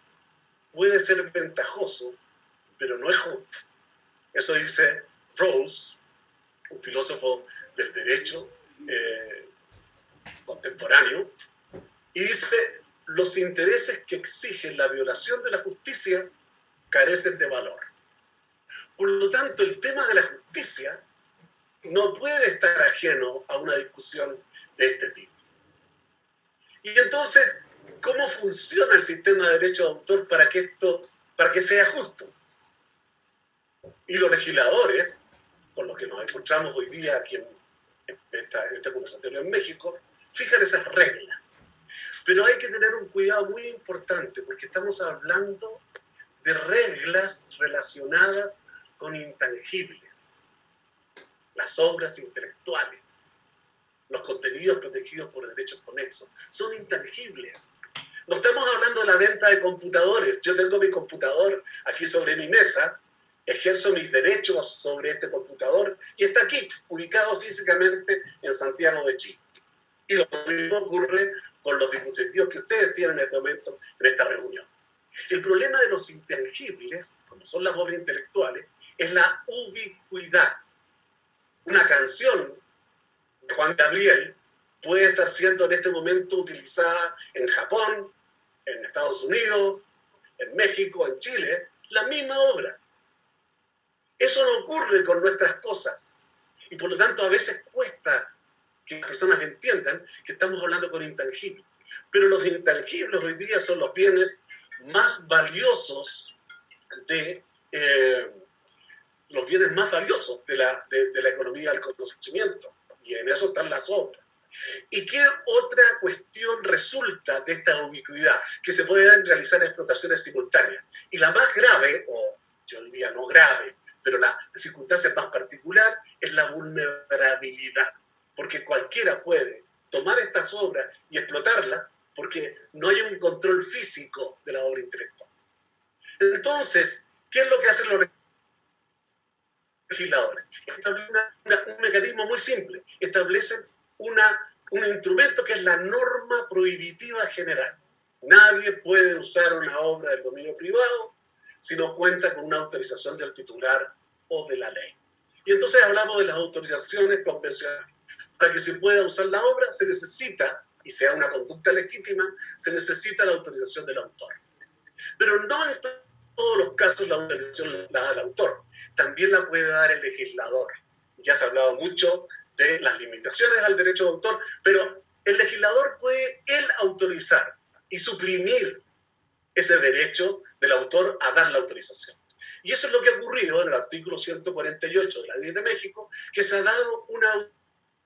puede ser ventajoso, pero no es justo. Eso dice Rawls, un filósofo del derecho contemporáneo, y dice: los intereses que exigen la violación de la justicia carecen de valor. Por lo tanto, el tema de la justicia no puede estar ajeno a una discusión de este tipo. Y entonces, ¿cómo funciona el sistema de derecho de autor para que sea justo? Y los legisladores, con los que nos encontramos hoy día aquí en este conversatorio en México, fijan esas reglas. Pero hay que tener un cuidado muy importante, porque estamos hablando de reglas relacionadas con intangibles. las obras intelectuales, los contenidos protegidos por derechos conexos, son intangibles. No estamos hablando de la venta de computadores. Yo tengo mi computador aquí sobre mi mesa, ejerzo mis derechos sobre este computador y está aquí, ubicado físicamente en Santiago de Chile. Y lo mismo ocurre con los dispositivos que ustedes tienen en este momento en esta reunión. El problema de los intangibles, como son las obras intelectuales, es la ubicuidad. Una canción de Juan Gabriel puede estar siendo en este momento utilizada en Japón, en Estados Unidos, en México, en Chile, la misma obra. Eso no ocurre con nuestras cosas. Y por lo tanto a veces cuesta que las personas entiendan que estamos hablando con intangibles. Pero los intangibles hoy día son los bienes más valiosos de la economía del conocimiento. Y en eso están las obras. ¿Y qué otra cuestión resulta de esta ubicuidad? Que se pueden realizar explotaciones simultáneas. Y la más grave, o yo diría no grave, pero la circunstancia más particular es la vulnerabilidad. Porque cualquiera puede tomar estas obras y explotarlas porque no hay un control físico de la obra intelectual. Entonces, ¿qué es lo que hacen los legisladores? Establecen un mecanismo muy simple. Establecen un instrumento que es la norma prohibitiva general. Nadie puede usar una obra del dominio privado si no cuenta con una autorización del titular o de la ley. Y entonces hablamos de las autorizaciones convencionales. Para que se pueda usar la obra se necesita, y sea una conducta legítima, se necesita la autorización del autor. Pero no en todos los casos la autorización la da el autor, también la puede dar el legislador. Ya se ha hablado mucho de las limitaciones al derecho de autor, pero el legislador puede él autorizar y suprimir ese derecho del autor a dar la autorización. Y eso es lo que ha ocurrido en el artículo 148 de la Ley de México, que se ha dado una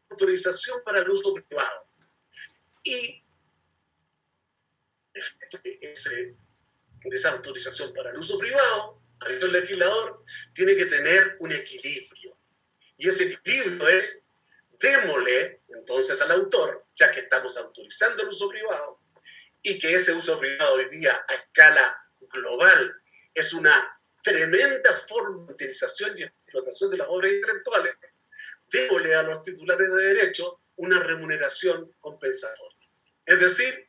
autorización para el uso privado. Y de esa autorización para el uso privado, el legislador tiene que tener un equilibrio. Y ese equilibrio es: démosle entonces al autor, ya que estamos autorizando el uso privado, y que ese uso privado hoy día a escala global es una tremenda forma de utilización y explotación de las obras intelectuales, démosle a los titulares de derecho una remuneración compensatoria. Es decir,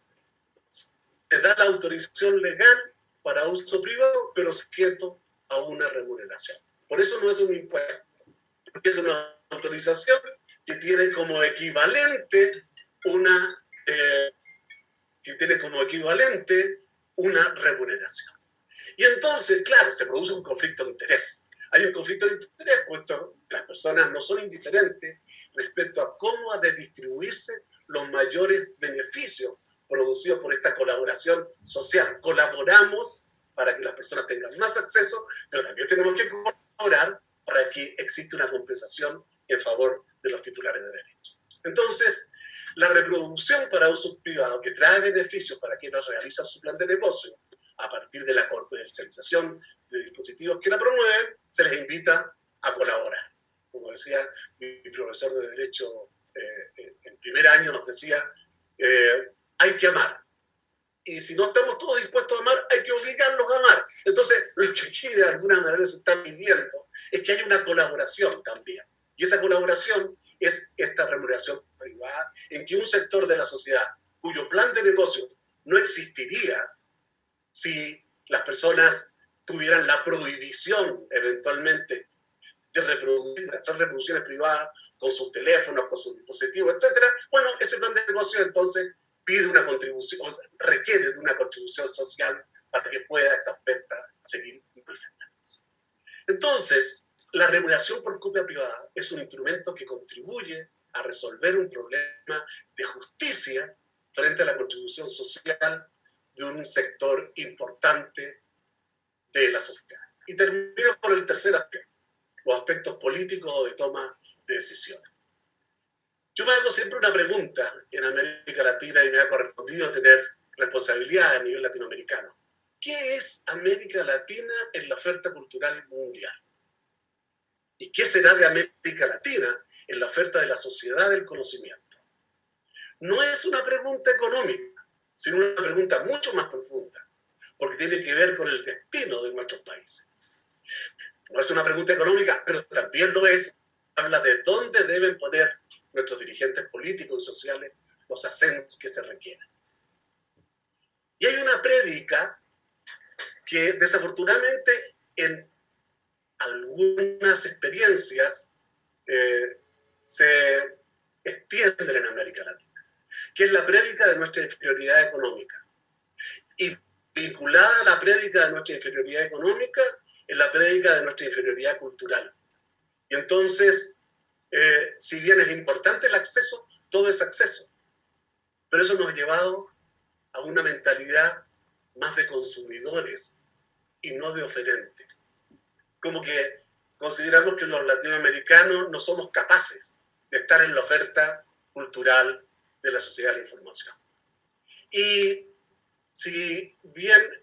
se da la autorización legal para uso privado, pero sujeto a una remuneración. Por eso no es un impuesto, porque es una autorización que tiene como equivalente una remuneración. Y entonces, claro, se produce un conflicto de interés. Hay un conflicto de interés, puesto que las personas no son indiferentes respecto a cómo ha de distribuirse los mayores beneficios producidos por esta colaboración social. Colaboramos para que las personas tengan más acceso, pero también tenemos que colaborar para que exista una compensación en favor de los titulares de derecho. Entonces, la reproducción para uso privado, que trae beneficios para quienes realizan su plan de negocio a partir de la comercialización de dispositivos que la promueven, se les invita a colaborar. Como decía mi profesor de Derecho en primer año, nos decía, hay que amar. Y si no estamos todos dispuestos a amar, hay que obligarlos a amar. Entonces, lo que aquí de alguna manera se está pidiendo es que haya una colaboración también. Y esa colaboración es esta remuneración privada, en que un sector de la sociedad cuyo plan de negocio no existiría si las personas tuvieran la prohibición eventualmente de hacer reproducciones privadas con sus teléfonos, con sus dispositivos, etc. Bueno, ese plan de negocio entonces pide una contribución, requiere de una contribución social para que pueda esta oferta seguir manifestándose. Entonces, la remuneración por copia privada es un instrumento que contribuye a resolver un problema de justicia frente a la contribución social de un sector importante de la sociedad. Y termino con el tercer aspecto, los aspectos políticos de toma de decisiones. Yo me hago siempre una pregunta en América Latina y me ha correspondido tener responsabilidad a nivel latinoamericano. ¿Qué es América Latina en la oferta cultural mundial? ¿Y qué será de América Latina en la oferta de la sociedad del conocimiento? No es una pregunta económica, sino una pregunta mucho más profunda, porque tiene que ver con el destino de nuestros países. No es una pregunta económica, pero también lo es. Habla de dónde deben poner nuestros dirigentes políticos y sociales los acentos que se requieren. Y hay una prédica que desafortunadamente en algunas experiencias se extienden en América Latina, que es la prédica de nuestra inferioridad económica. Y vinculada a la prédica de nuestra inferioridad económica es la prédica de nuestra inferioridad cultural. Y entonces, si bien es importante el acceso, todo es acceso. Pero eso nos ha llevado a una mentalidad más de consumidores y no de oferentes. Como que consideramos que los latinoamericanos no somos capaces de estar en la oferta cultural de la sociedad de la información. Y si bien,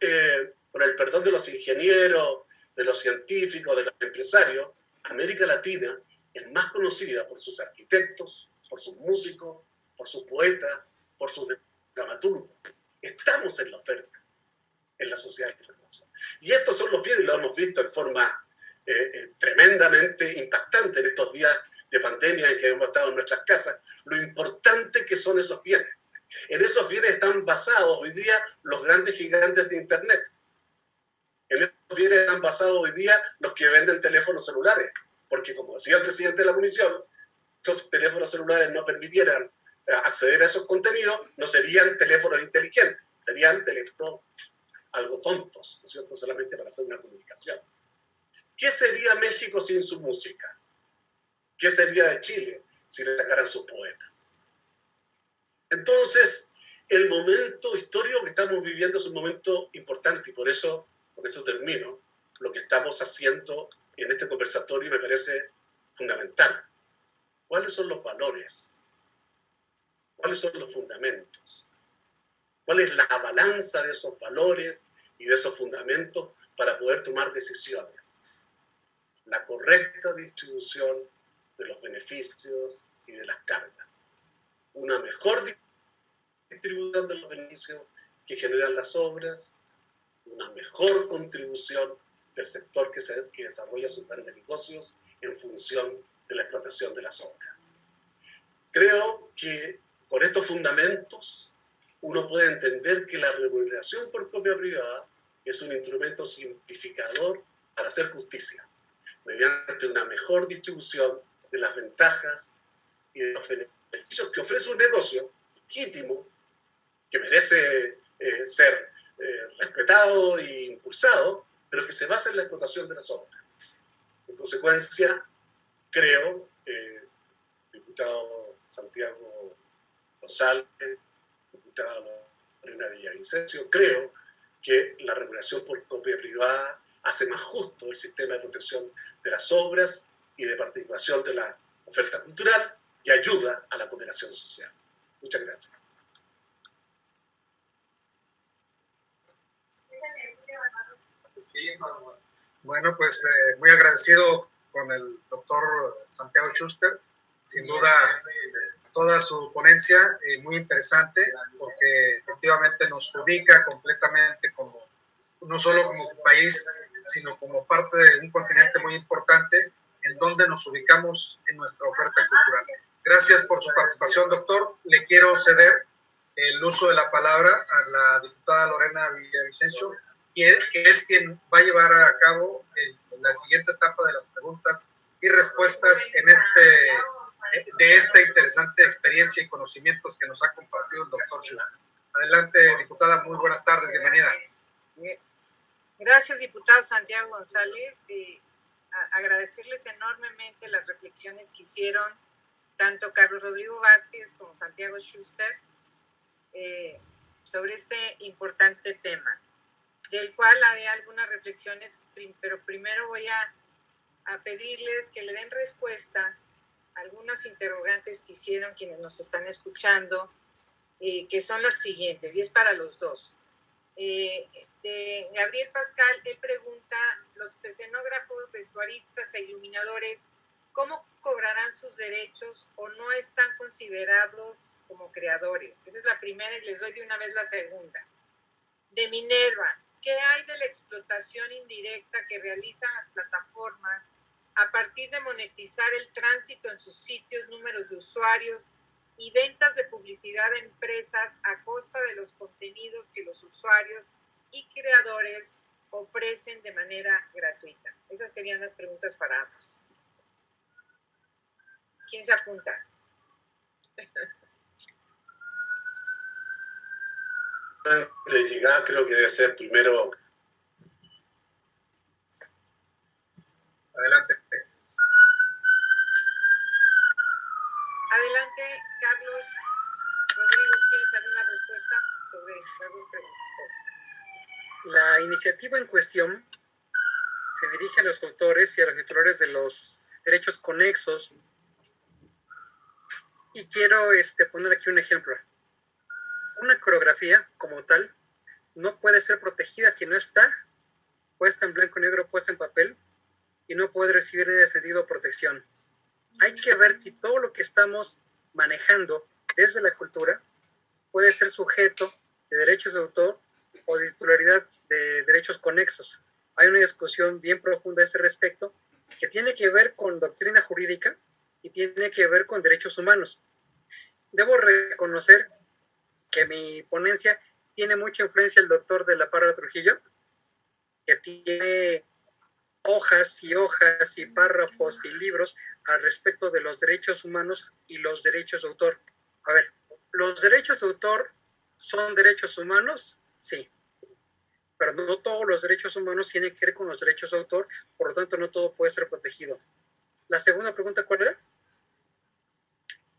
con el perdón de los ingenieros, de los científicos, de los empresarios, América Latina es más conocida por sus arquitectos, por sus músicos, por sus poetas, por sus dramaturgos. Estamos en la oferta, en la sociedad de la información. Y estos son los bienes, y lo hemos visto en forma tremendamente impactante en estos días de pandemia en que hemos estado en nuestras casas, lo importante que son esos bienes. En esos bienes están basados hoy día los grandes gigantes de Internet. En esos bienes están basados hoy día los que venden teléfonos celulares, porque como decía el presidente de la comisión, esos teléfonos celulares no permitieran acceder a esos contenidos, no serían teléfonos inteligentes, serían teléfonos algo tontos, ¿no es cierto?, solamente para hacer una comunicación. ¿Qué sería México sin su música? ¿Qué sería de Chile si le sacaran sus poetas? Entonces, el momento histórico que estamos viviendo es un momento importante y por eso, con esto termino, lo que estamos haciendo en este conversatorio me parece fundamental. ¿Cuáles son los valores? ¿Cuáles son los fundamentos? ¿Cuál es la balanza de esos valores y de esos fundamentos para poder tomar decisiones? La correcta distribución de los beneficios y de las cargas. Una mejor distribución de los beneficios que generan las obras, una mejor contribución del sector que desarrolla sus plan de negocios en función de la explotación de las obras. Creo que con estos fundamentos uno puede entender que la remuneración por copia privada es un instrumento simplificador para hacer justicia, mediante una mejor distribución de las ventajas y de los beneficios que ofrece un negocio legítimo, que merece ser respetado e impulsado, pero que se basa en la explotación de las obras. En consecuencia, creo, diputado Santiago González, diputado Lorena Villavicencio, creo que la regulación por copia privada hace más justo el sistema de protección de las obras y de participación de la oferta cultural y ayuda a la cooperación social. Muchas gracias. Bueno, pues muy agradecido con el doctor Santiago Schuster. Sin duda, toda su ponencia muy interesante, porque efectivamente nos ubica completamente como, no solo como país, sino como parte de un continente muy importante en donde nos ubicamos en nuestra oferta cultural. Gracias por su participación, doctor. Le quiero ceder el uso de la palabra a la diputada Lorena Villavicencio, que es quien va a llevar a cabo la siguiente etapa de las preguntas y respuestas de esta interesante experiencia y conocimientos que nos ha compartido el doctor Schuster. Adelante, diputada, muy buenas tardes, bienvenida. Gracias, diputado Santiago González. Agradecerles enormemente las reflexiones que hicieron tanto Carlos Rodrigo Vázquez como Santiago Schuster sobre este importante tema, del cual haré algunas reflexiones, pero primero voy a pedirles que le den respuesta a algunas interrogantes que hicieron quienes nos están escuchando, que son las siguientes, y es para los dos. de Gabriel Pascal. Él pregunta, los escenógrafos, vestuaristas e iluminadores, ¿cómo cobrarán sus derechos o no están considerados como creadores? Esa es la primera y les doy de una vez la segunda. De Minerva, ¿qué hay de la explotación indirecta que realizan las plataformas a partir de monetizar el tránsito en sus sitios, números de usuarios y ventas de publicidad de empresas a costa de los contenidos que los usuarios y creadores ofrecen de manera gratuita? Esas serían las preguntas para ambos. ¿Quién se apunta? De llegar, creo que debe ser primero. Adelante. Adelante, Carlos Rodríguez, ¿tienes alguna respuesta sobre las dos preguntas? La iniciativa en cuestión se dirige a los autores y a los titulares de los derechos conexos. Y quiero poner aquí un ejemplo. Una coreografía como tal no puede ser protegida si no está puesta en blanco y negro, puesta en papel, y no puede recibir en ese sentido protección. Hay que ver si todo lo que estamos manejando desde la cultura puede ser sujeto de derechos de autor o de titularidad de derechos conexos. Hay una discusión bien profunda a ese respecto que tiene que ver con doctrina jurídica y tiene que ver con derechos humanos. Debo reconocer que mi ponencia tiene mucha influencia el doctor de la Parra Trujillo, que tiene hojas y hojas y párrafos y libros al respecto de los derechos humanos y los derechos de autor. A ver, ¿los derechos de autor son derechos humanos? Sí. Pero no todos los derechos humanos tienen que ver con los derechos de autor, por lo tanto no todo puede ser protegido. La segunda pregunta, ¿cuál era?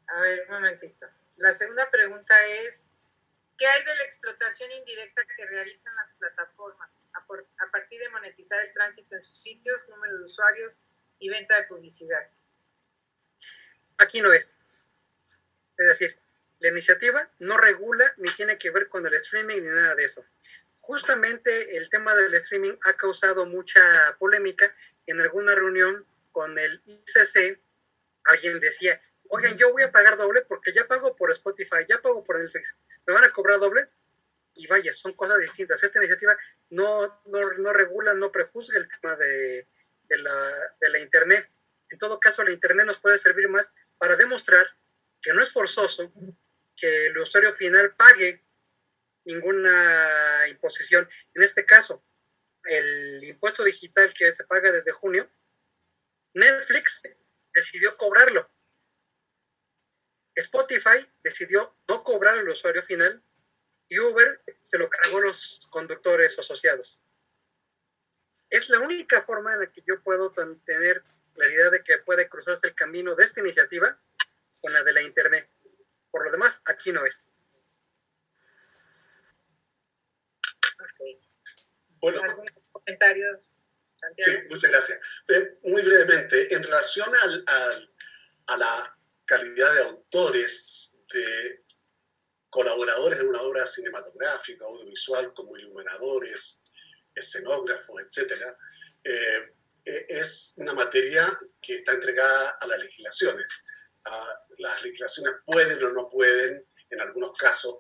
A ver, un momentito. La segunda pregunta es, ¿qué hay de la explotación indirecta que realizan las plataformas a partir de monetizar el tránsito en sus sitios, número de usuarios y venta de publicidad? Aquí no es. Es decir, la iniciativa no regula ni tiene que ver con el streaming ni nada de eso. Justamente el tema del streaming ha causado mucha polémica. En alguna reunión con el ICC, alguien decía, oigan, yo voy a pagar doble porque ya pago por Spotify, ya pago por Netflix, ¿me van a cobrar doble? Y vaya, son cosas distintas. Esta iniciativa no regula, no prejuzga el tema de la Internet. En todo caso, la Internet nos puede servir más para demostrar que no es forzoso que el usuario final pague ninguna imposición. En este caso, el impuesto digital que se paga desde junio, Netflix decidió cobrarlo. Spotify decidió no cobrar al usuario final y Uber se lo cargó a los conductores asociados. Es la única forma en la que yo puedo tener claridad de que puede cruzarse el camino de esta iniciativa con la de la Internet. Por lo demás, aquí no es. Okay. Bueno, ¿Algunos comentarios, Santiago? Sí, muchas gracias. Muy brevemente, en relación a la calidad de autores, de colaboradores de una obra cinematográfica, audiovisual, como iluminadores, escenógrafos, etc., es una materia que está entregada a las legislaciones. Las legislaciones pueden o no pueden, en algunos casos,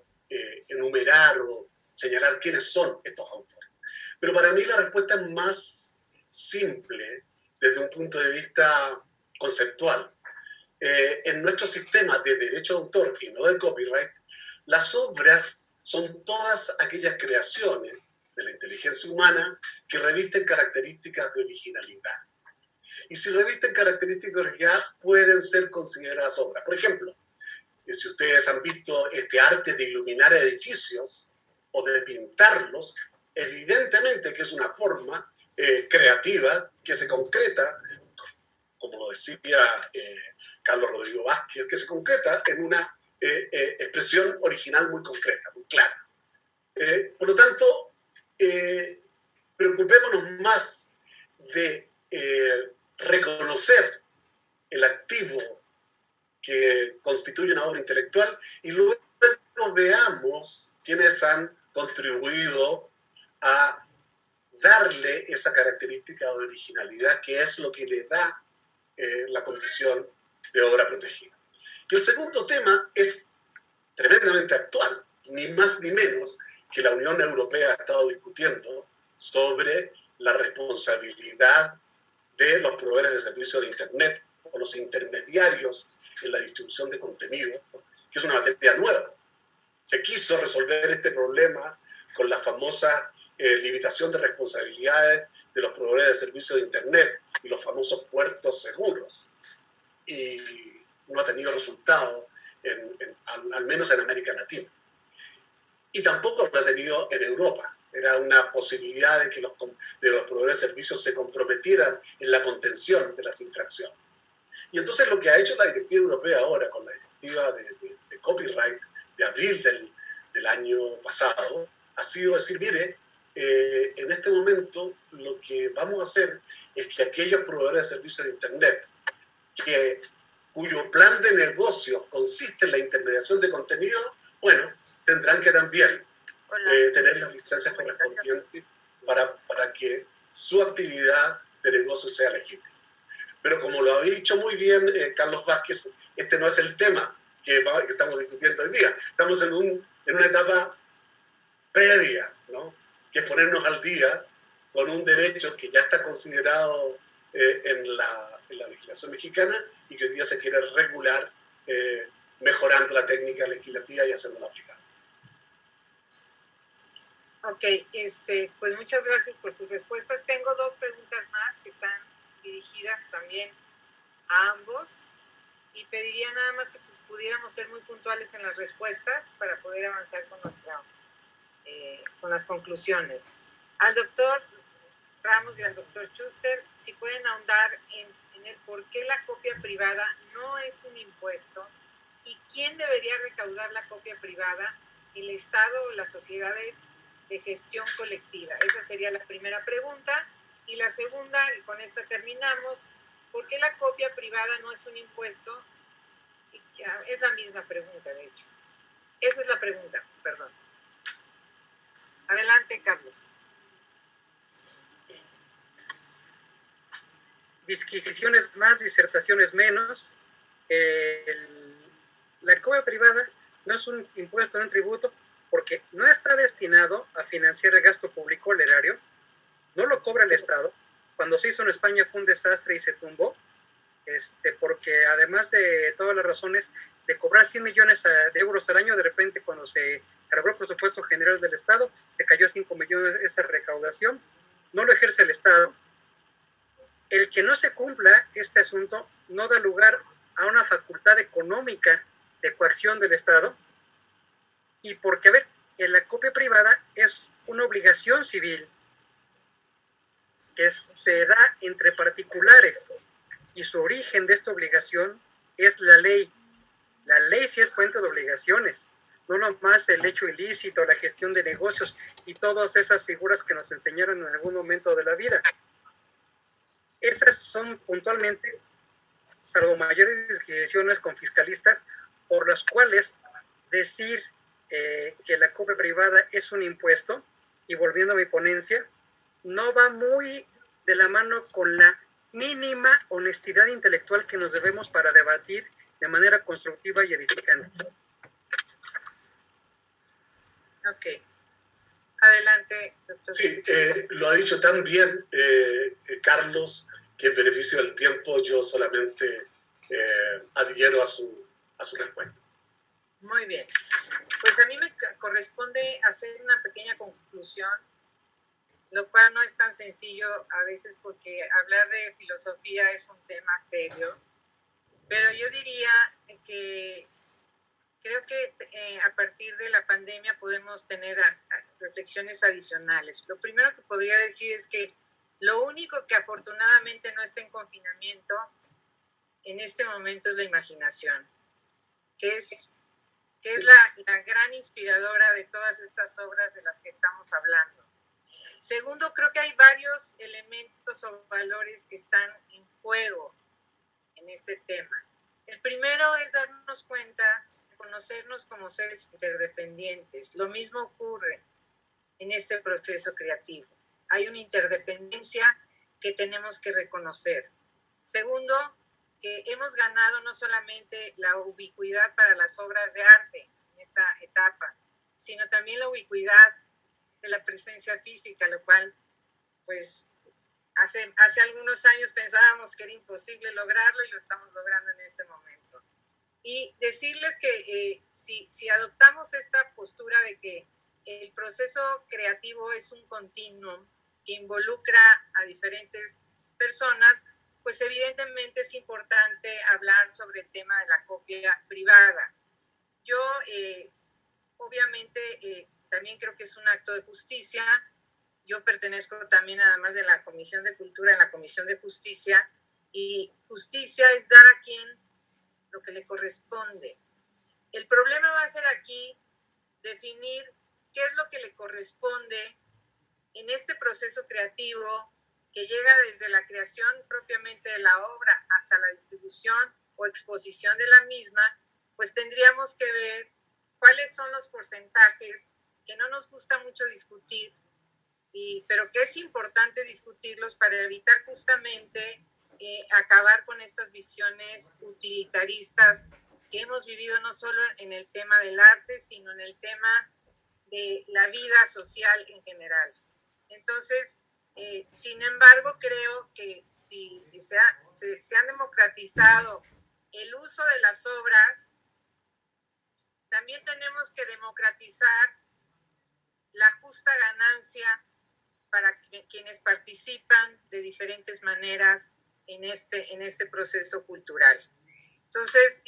enumerar o señalar quiénes son estos autores. Pero para mí la respuesta es más simple desde un punto de vista conceptual. En nuestro sistema de derecho de autor y no de copyright, las obras son todas aquellas creaciones de la inteligencia humana que revisten características de originalidad. Y si revisten características de originalidad, pueden ser consideradas obras. Por ejemplo, si ustedes han visto este arte de iluminar edificios o de pintarlos, evidentemente que es una forma creativa que se concreta, como decía Carlos Rodrigo Vázquez, que se concreta en una expresión original muy concreta, muy clara. Por lo tanto, preocupémonos más de reconocer el activo que constituye una obra intelectual y luego veamos quiénes han contribuido a darle esa característica de originalidad que es lo que le da la condición de obra protegida. Y el segundo tema es tremendamente actual, ni más ni menos que la Unión Europea ha estado discutiendo sobre la responsabilidad de los proveedores de servicios de Internet o los intermediarios en la distribución de contenido, que es una materia nueva. Se quiso resolver este problema con la famosa limitación de responsabilidades de los proveedores de servicios de Internet y los famosos puertos seguros. Y no ha tenido resultado, al menos en América Latina. Y tampoco lo ha tenido en Europa. Era una posibilidad de que los proveedores de servicios se comprometieran en la contención de las infracciones. Y entonces lo que ha hecho la directiva europea ahora, con la directiva de copyright de abril del año pasado, ha sido decir, mire, en este momento lo que vamos a hacer es que aquellos proveedores de servicios de Internet cuyo plan de negocios consiste en la intermediación de contenido, bueno, tendrán que también tener las licencias correspondientes para que su actividad de negocio sea legítima. Pero como lo había dicho muy bien Carlos Vázquez, este no es el tema que estamos discutiendo hoy día. Estamos en una etapa previa, ¿no? Que es ponernos al día con un derecho que ya está considerado en la legislación mexicana y que hoy día se quiere regular mejorando la técnica legislativa y haciéndola aplicar. Ok, pues muchas gracias por sus respuestas. Tengo dos preguntas más que están dirigidas también a ambos y pediría nada más que pudiéramos ser muy puntuales en las respuestas para poder avanzar con las conclusiones. Al doctor Ramos y al doctor Schuster, si pueden ahondar en el por qué la copia privada no es un impuesto y quién debería recaudar la copia privada, el Estado o las sociedades de gestión colectiva. Esa sería la primera pregunta. Y la segunda, y con esta terminamos, ¿por qué la copia privada no es un impuesto? Es la misma pregunta, de hecho. Esa es la pregunta, perdón. Adelante, Carlos. Disquisiciones más, disertaciones menos. La copia privada no es un impuesto, no un tributo, porque no está destinado a financiar el gasto público, el erario, no lo cobra el Estado. Cuando se hizo en España fue un desastre y se tumbó, porque además de todas las razones de cobrar 100 millones de euros al año, de repente cuando se cargó el presupuesto general del Estado, se cayó a 5 millones esa recaudación, no lo ejerce el Estado. El que no se cumpla este asunto no da lugar a una facultad económica de coacción del Estado, y porque, a ver, en la copia privada es una obligación civil que se da entre particulares, y su origen de esta obligación es la ley. La ley sí es fuente de obligaciones, no nomás el hecho ilícito, la gestión de negocios y todas esas figuras que nos enseñaron en algún momento de la vida. Esas son puntualmente, salvo mayores disquisiciones con fiscalistas, por las cuales decir que la copia privada es un impuesto, y volviendo a mi ponencia, no va muy de la mano con la mínima honestidad intelectual que nos debemos para debatir de manera constructiva y edificante. Ok. Adelante, doctor. Sí, lo ha dicho tan bien Carlos, que en beneficio del tiempo yo solamente adhiero a su respuesta. Muy bien. Pues a mí me corresponde hacer una pequeña conclusión, lo cual no es tan sencillo a veces porque hablar de filosofía es un tema serio, pero yo diría que creo que a partir de la pandemia podemos tener reflexiones adicionales. Lo primero que podría decir es que lo único que afortunadamente no está en confinamiento en este momento es la imaginación, que es la gran inspiradora de todas estas obras de las que estamos hablando. Segundo, creo que hay varios elementos o valores que están en juego en este tema. El primero es darnos cuenta, conocernos como seres interdependientes. Lo mismo ocurre en este proceso creativo. Hay una interdependencia que tenemos que reconocer. Segundo, que hemos ganado no solamente la ubicuidad para las obras de arte en esta etapa, sino también la ubicuidad de la presencia física, lo cual, pues, hace algunos años pensábamos que era imposible lograrlo y lo estamos logrando en este momento. Y decirles que si adoptamos esta postura de que el proceso creativo es un continuum que involucra a diferentes personas, pues evidentemente es importante hablar sobre el tema de la copia privada. Yo obviamente también creo que es un acto de justicia. Yo pertenezco también, además de la Comisión de Cultura, en la Comisión de Justicia, y justicia es dar a quien lo que le corresponde. El problema va a ser aquí definir qué es lo que le corresponde en este proceso creativo que llega desde la creación propiamente de la obra hasta la distribución o exposición de la misma. Pues tendríamos que ver cuáles son los porcentajes que no nos gusta mucho discutir, pero que es importante discutirlos para evitar justamente acabar con estas visiones utilitaristas que hemos vivido no solo en el tema del arte, sino en el tema de la vida social en general. Entonces, sin embargo, creo que si se han democratizado el uso de las obras, también tenemos que democratizar la justa ganancia para quienes participan de diferentes maneras en este proceso cultural. Entonces,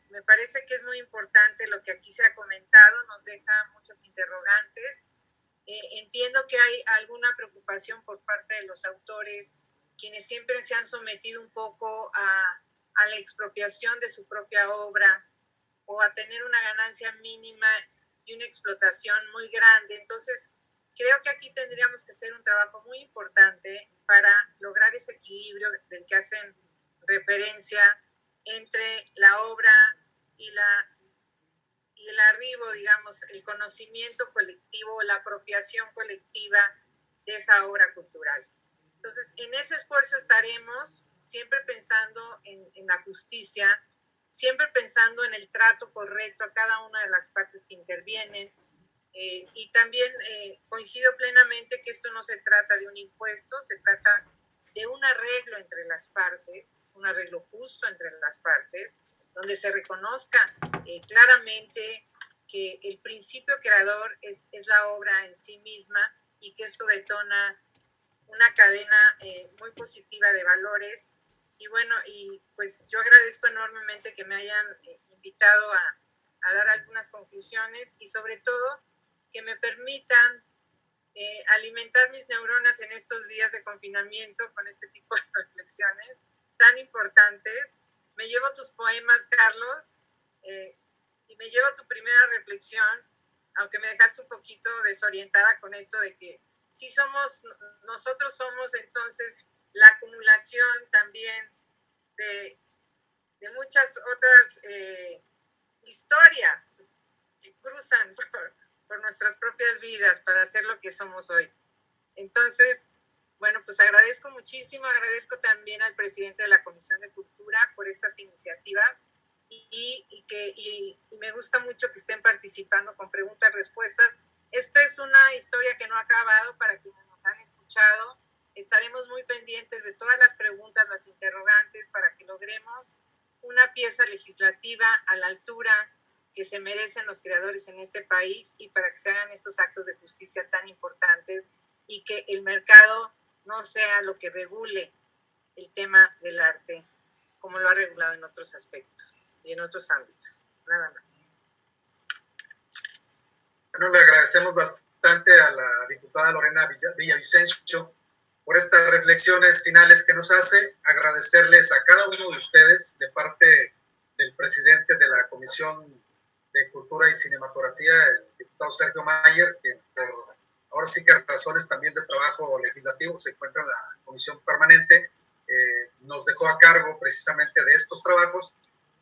me parece que es muy importante lo que aquí se ha comentado, nos deja muchas interrogantes. Entiendo que hay alguna preocupación por parte de los autores, quienes siempre se han sometido un poco a la expropiación de su propia obra o a tener una ganancia mínima y una explotación muy grande. Entonces, creo que aquí tendríamos que hacer un trabajo muy importante para lograr ese equilibrio del que hacen referencia entre la obra y el arribo, digamos, el conocimiento colectivo, la apropiación colectiva de esa obra cultural. Entonces, en ese esfuerzo estaremos siempre pensando en la justicia, siempre pensando en el trato correcto a cada una de las partes que intervienen. Y también coincido plenamente que esto no se trata de un impuesto, se trata de un arreglo entre las partes, un arreglo justo entre las partes, donde se reconozca claramente que el principio creador es la obra en sí misma y que esto detona una cadena muy positiva de valores. Y bueno, y pues yo agradezco enormemente que me hayan invitado a dar algunas conclusiones y sobre todo que me permitan alimentar mis neuronas en estos días de confinamiento con este tipo de reflexiones tan importantes. Me llevo tus poemas, Carlos, y me llevo tu primera reflexión, aunque me dejaste un poquito desorientada con esto de que sí nosotros somos entonces la acumulación también de muchas otras historias que cruzan por nuestras propias vidas para hacer lo que somos hoy. Entonces, bueno, pues agradezco muchísimo, agradezco también al presidente de la Comisión de Cultura por estas iniciativas y me gusta mucho que estén participando con preguntas, respuestas. Esto es una historia que no ha acabado para quienes nos han escuchado. Estaremos muy pendientes de todas las preguntas, las interrogantes, para que logremos una pieza legislativa a la altura que se merecen los creadores en este país y para que se hagan estos actos de justicia tan importantes y que el mercado no sea lo que regule el tema del arte como lo ha regulado en otros aspectos y en otros ámbitos. Nada más. Bueno, le agradecemos bastante a la diputada Lorena Villavicencio por estas reflexiones finales que nos hace. Agradecerles a cada uno de ustedes de parte del presidente de la Comisión de Cultura y Cinematografía, el diputado Sergio Mayer, que por ahora sí que razones también de trabajo legislativo se encuentra en la comisión permanente, nos dejó a cargo precisamente de estos trabajos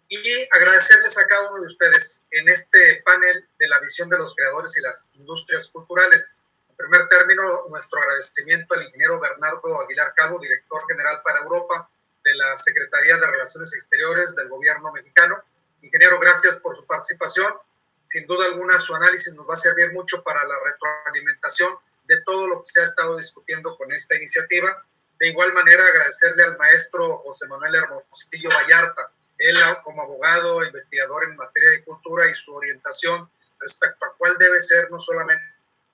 y agradecerles a cada uno de ustedes en este panel de la visión de los creadores y las industrias culturales. En primer término, nuestro agradecimiento al ingeniero Bernardo Aguilar Calvo, director general para Europa de la Secretaría de Relaciones Exteriores del Gobierno mexicano. Ingeniero, gracias por su participación. Sin duda alguna, su análisis nos va a servir mucho para la retroalimentación de todo lo que se ha estado discutiendo con esta iniciativa. De igual manera, agradecerle al maestro José Manuel Hermosillo Vallarta, él como abogado, investigador en materia de cultura, y su orientación respecto a cuál debe ser no solamente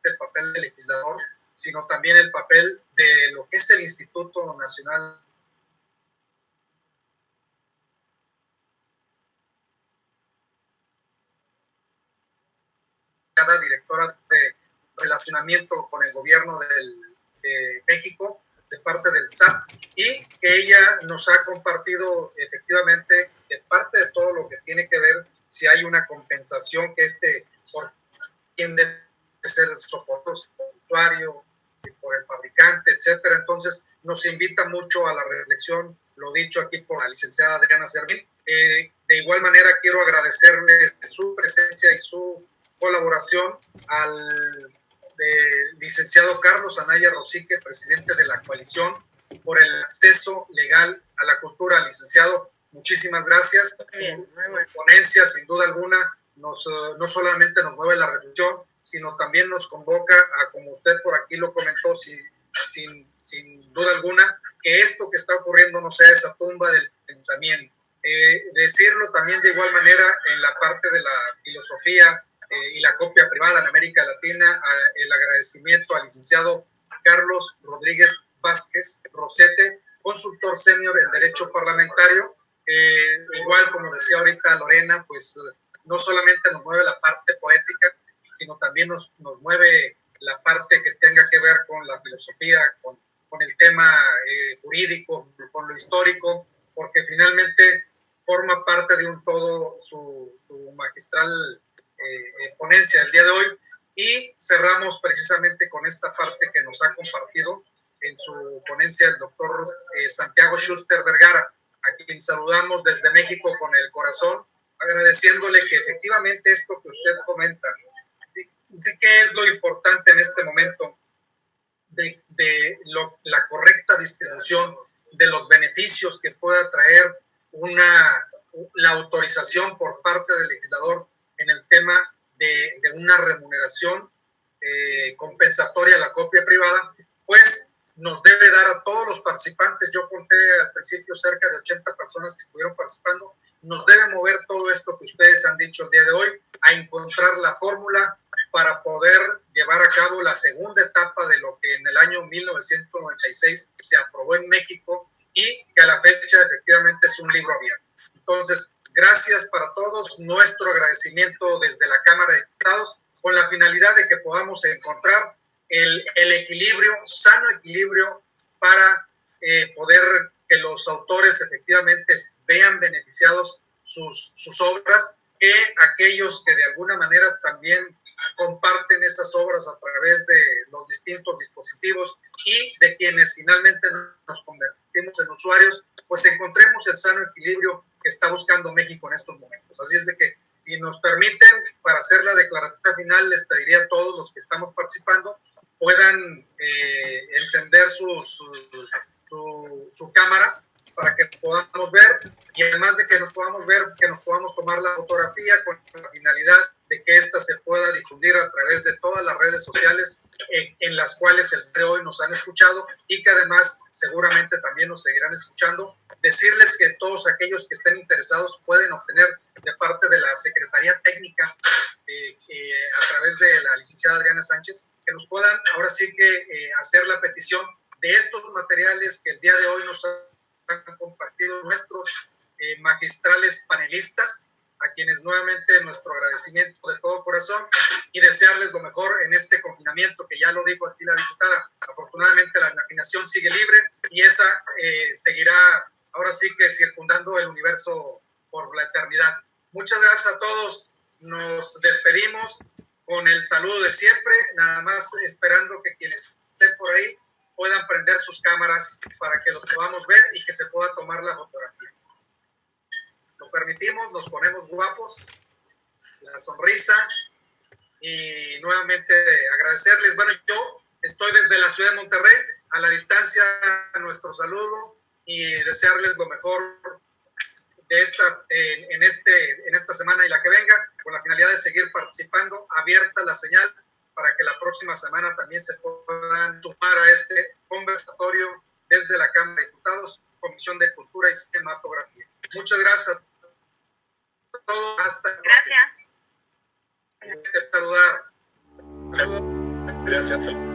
el papel del legislador, sino también el papel de lo que es el Instituto Nacional directora de relacionamiento con el gobierno de México, de parte del SAT, y que ella nos ha compartido efectivamente de parte de todo lo que tiene que ver si hay una compensación que por quién debe ser soportado, si por el usuario, si por el fabricante, etcétera. Entonces nos invita mucho a la reflexión, lo dicho aquí por la licenciada Adriana Servín. De igual manera quiero agradecerle su presencia y su colaboración al licenciado Carlos Anaya Rosique, presidente de la coalición por el acceso legal a la cultura. Licenciado, muchísimas gracias. Su ponencia, sin duda alguna, no solamente nos mueve la reflexión, sino también nos convoca a, como usted por aquí lo comentó, sin duda alguna, que esto que está ocurriendo no sea esa tumba del pensamiento. Decirlo también de igual manera en la parte de la filosofía y la copia privada en América Latina, el agradecimiento al licenciado Carlos Rodríguez Vázquez Rosete, consultor senior en Derecho Parlamentario. Igual, como decía ahorita Lorena, pues no solamente nos mueve la parte poética, sino también nos mueve la parte que tenga que ver con la filosofía, con el tema jurídico, con lo histórico, porque finalmente forma parte de un todo su magistral ponencia el día de hoy. Y cerramos precisamente con esta parte que nos ha compartido en su ponencia el doctor Santiago Schuster Vergara, a quien saludamos desde México con el corazón, agradeciéndole que efectivamente esto que usted comenta, ¿qué es lo importante en este momento? La correcta distribución de los beneficios que pueda traer la autorización por parte del legislador en el tema de una remuneración compensatoria a la copia privada, pues nos debe dar a todos los participantes. Yo conté al principio cerca de 80 personas que estuvieron participando. Nos debe mover todo esto que ustedes han dicho el día de hoy a encontrar la fórmula para poder llevar a cabo la segunda etapa de lo que en el año 1996 se aprobó en México y que a la fecha efectivamente es un libro abierto. Entonces, gracias para todos, nuestro agradecimiento desde la Cámara de Diputados, con la finalidad de que podamos encontrar el equilibrio, sano equilibrio, para poder que los autores efectivamente vean beneficiados sus obras, que aquellos que de alguna manera también comparten esas obras a través de los distintos dispositivos y de quienes finalmente nos convertimos en usuarios, pues encontremos el sano equilibrio que está buscando México en estos momentos. Así es de que, si nos permiten, para hacer la declaratoria final, les pediría a todos los que estamos participando puedan encender su cámara para que podamos ver, y además de que nos podamos ver, que nos podamos tomar la fotografía con la finalidad de que ésta se pueda difundir a través de todas las redes sociales en las cuales el día de hoy nos han escuchado y que además seguramente también nos seguirán escuchando. Decirles que todos aquellos que estén interesados pueden obtener de parte de la Secretaría Técnica a través de la licenciada Adriana Sánchez, que nos puedan ahora sí que hacer la petición de estos materiales que el día de hoy nos han compartido nuestros magistrales panelistas, a quienes nuevamente nuestro agradecimiento de todo corazón y desearles lo mejor en este confinamiento, que ya lo dijo aquí la diputada. Afortunadamente la imaginación sigue libre y esa seguirá ahora sí que circundando el universo por la eternidad. Muchas gracias a todos. Nos despedimos con el saludo de siempre, nada más esperando que quienes estén por ahí puedan prender sus cámaras para que los podamos ver y que se pueda tomar la fotografía. permitimos, nos ponemos guapos, la sonrisa, y nuevamente agradecerles. Bueno, yo estoy desde la ciudad de Monterrey, a la distancia, nuestro saludo y desearles lo mejor de en esta semana y la que venga, con la finalidad de seguir participando, abierta la señal para que la próxima semana también se puedan sumar a este conversatorio desde la Cámara de Diputados, Comisión de Cultura y Cinematografía. Muchas gracias a todos. Hasta Gracias. Saludar. Gracias.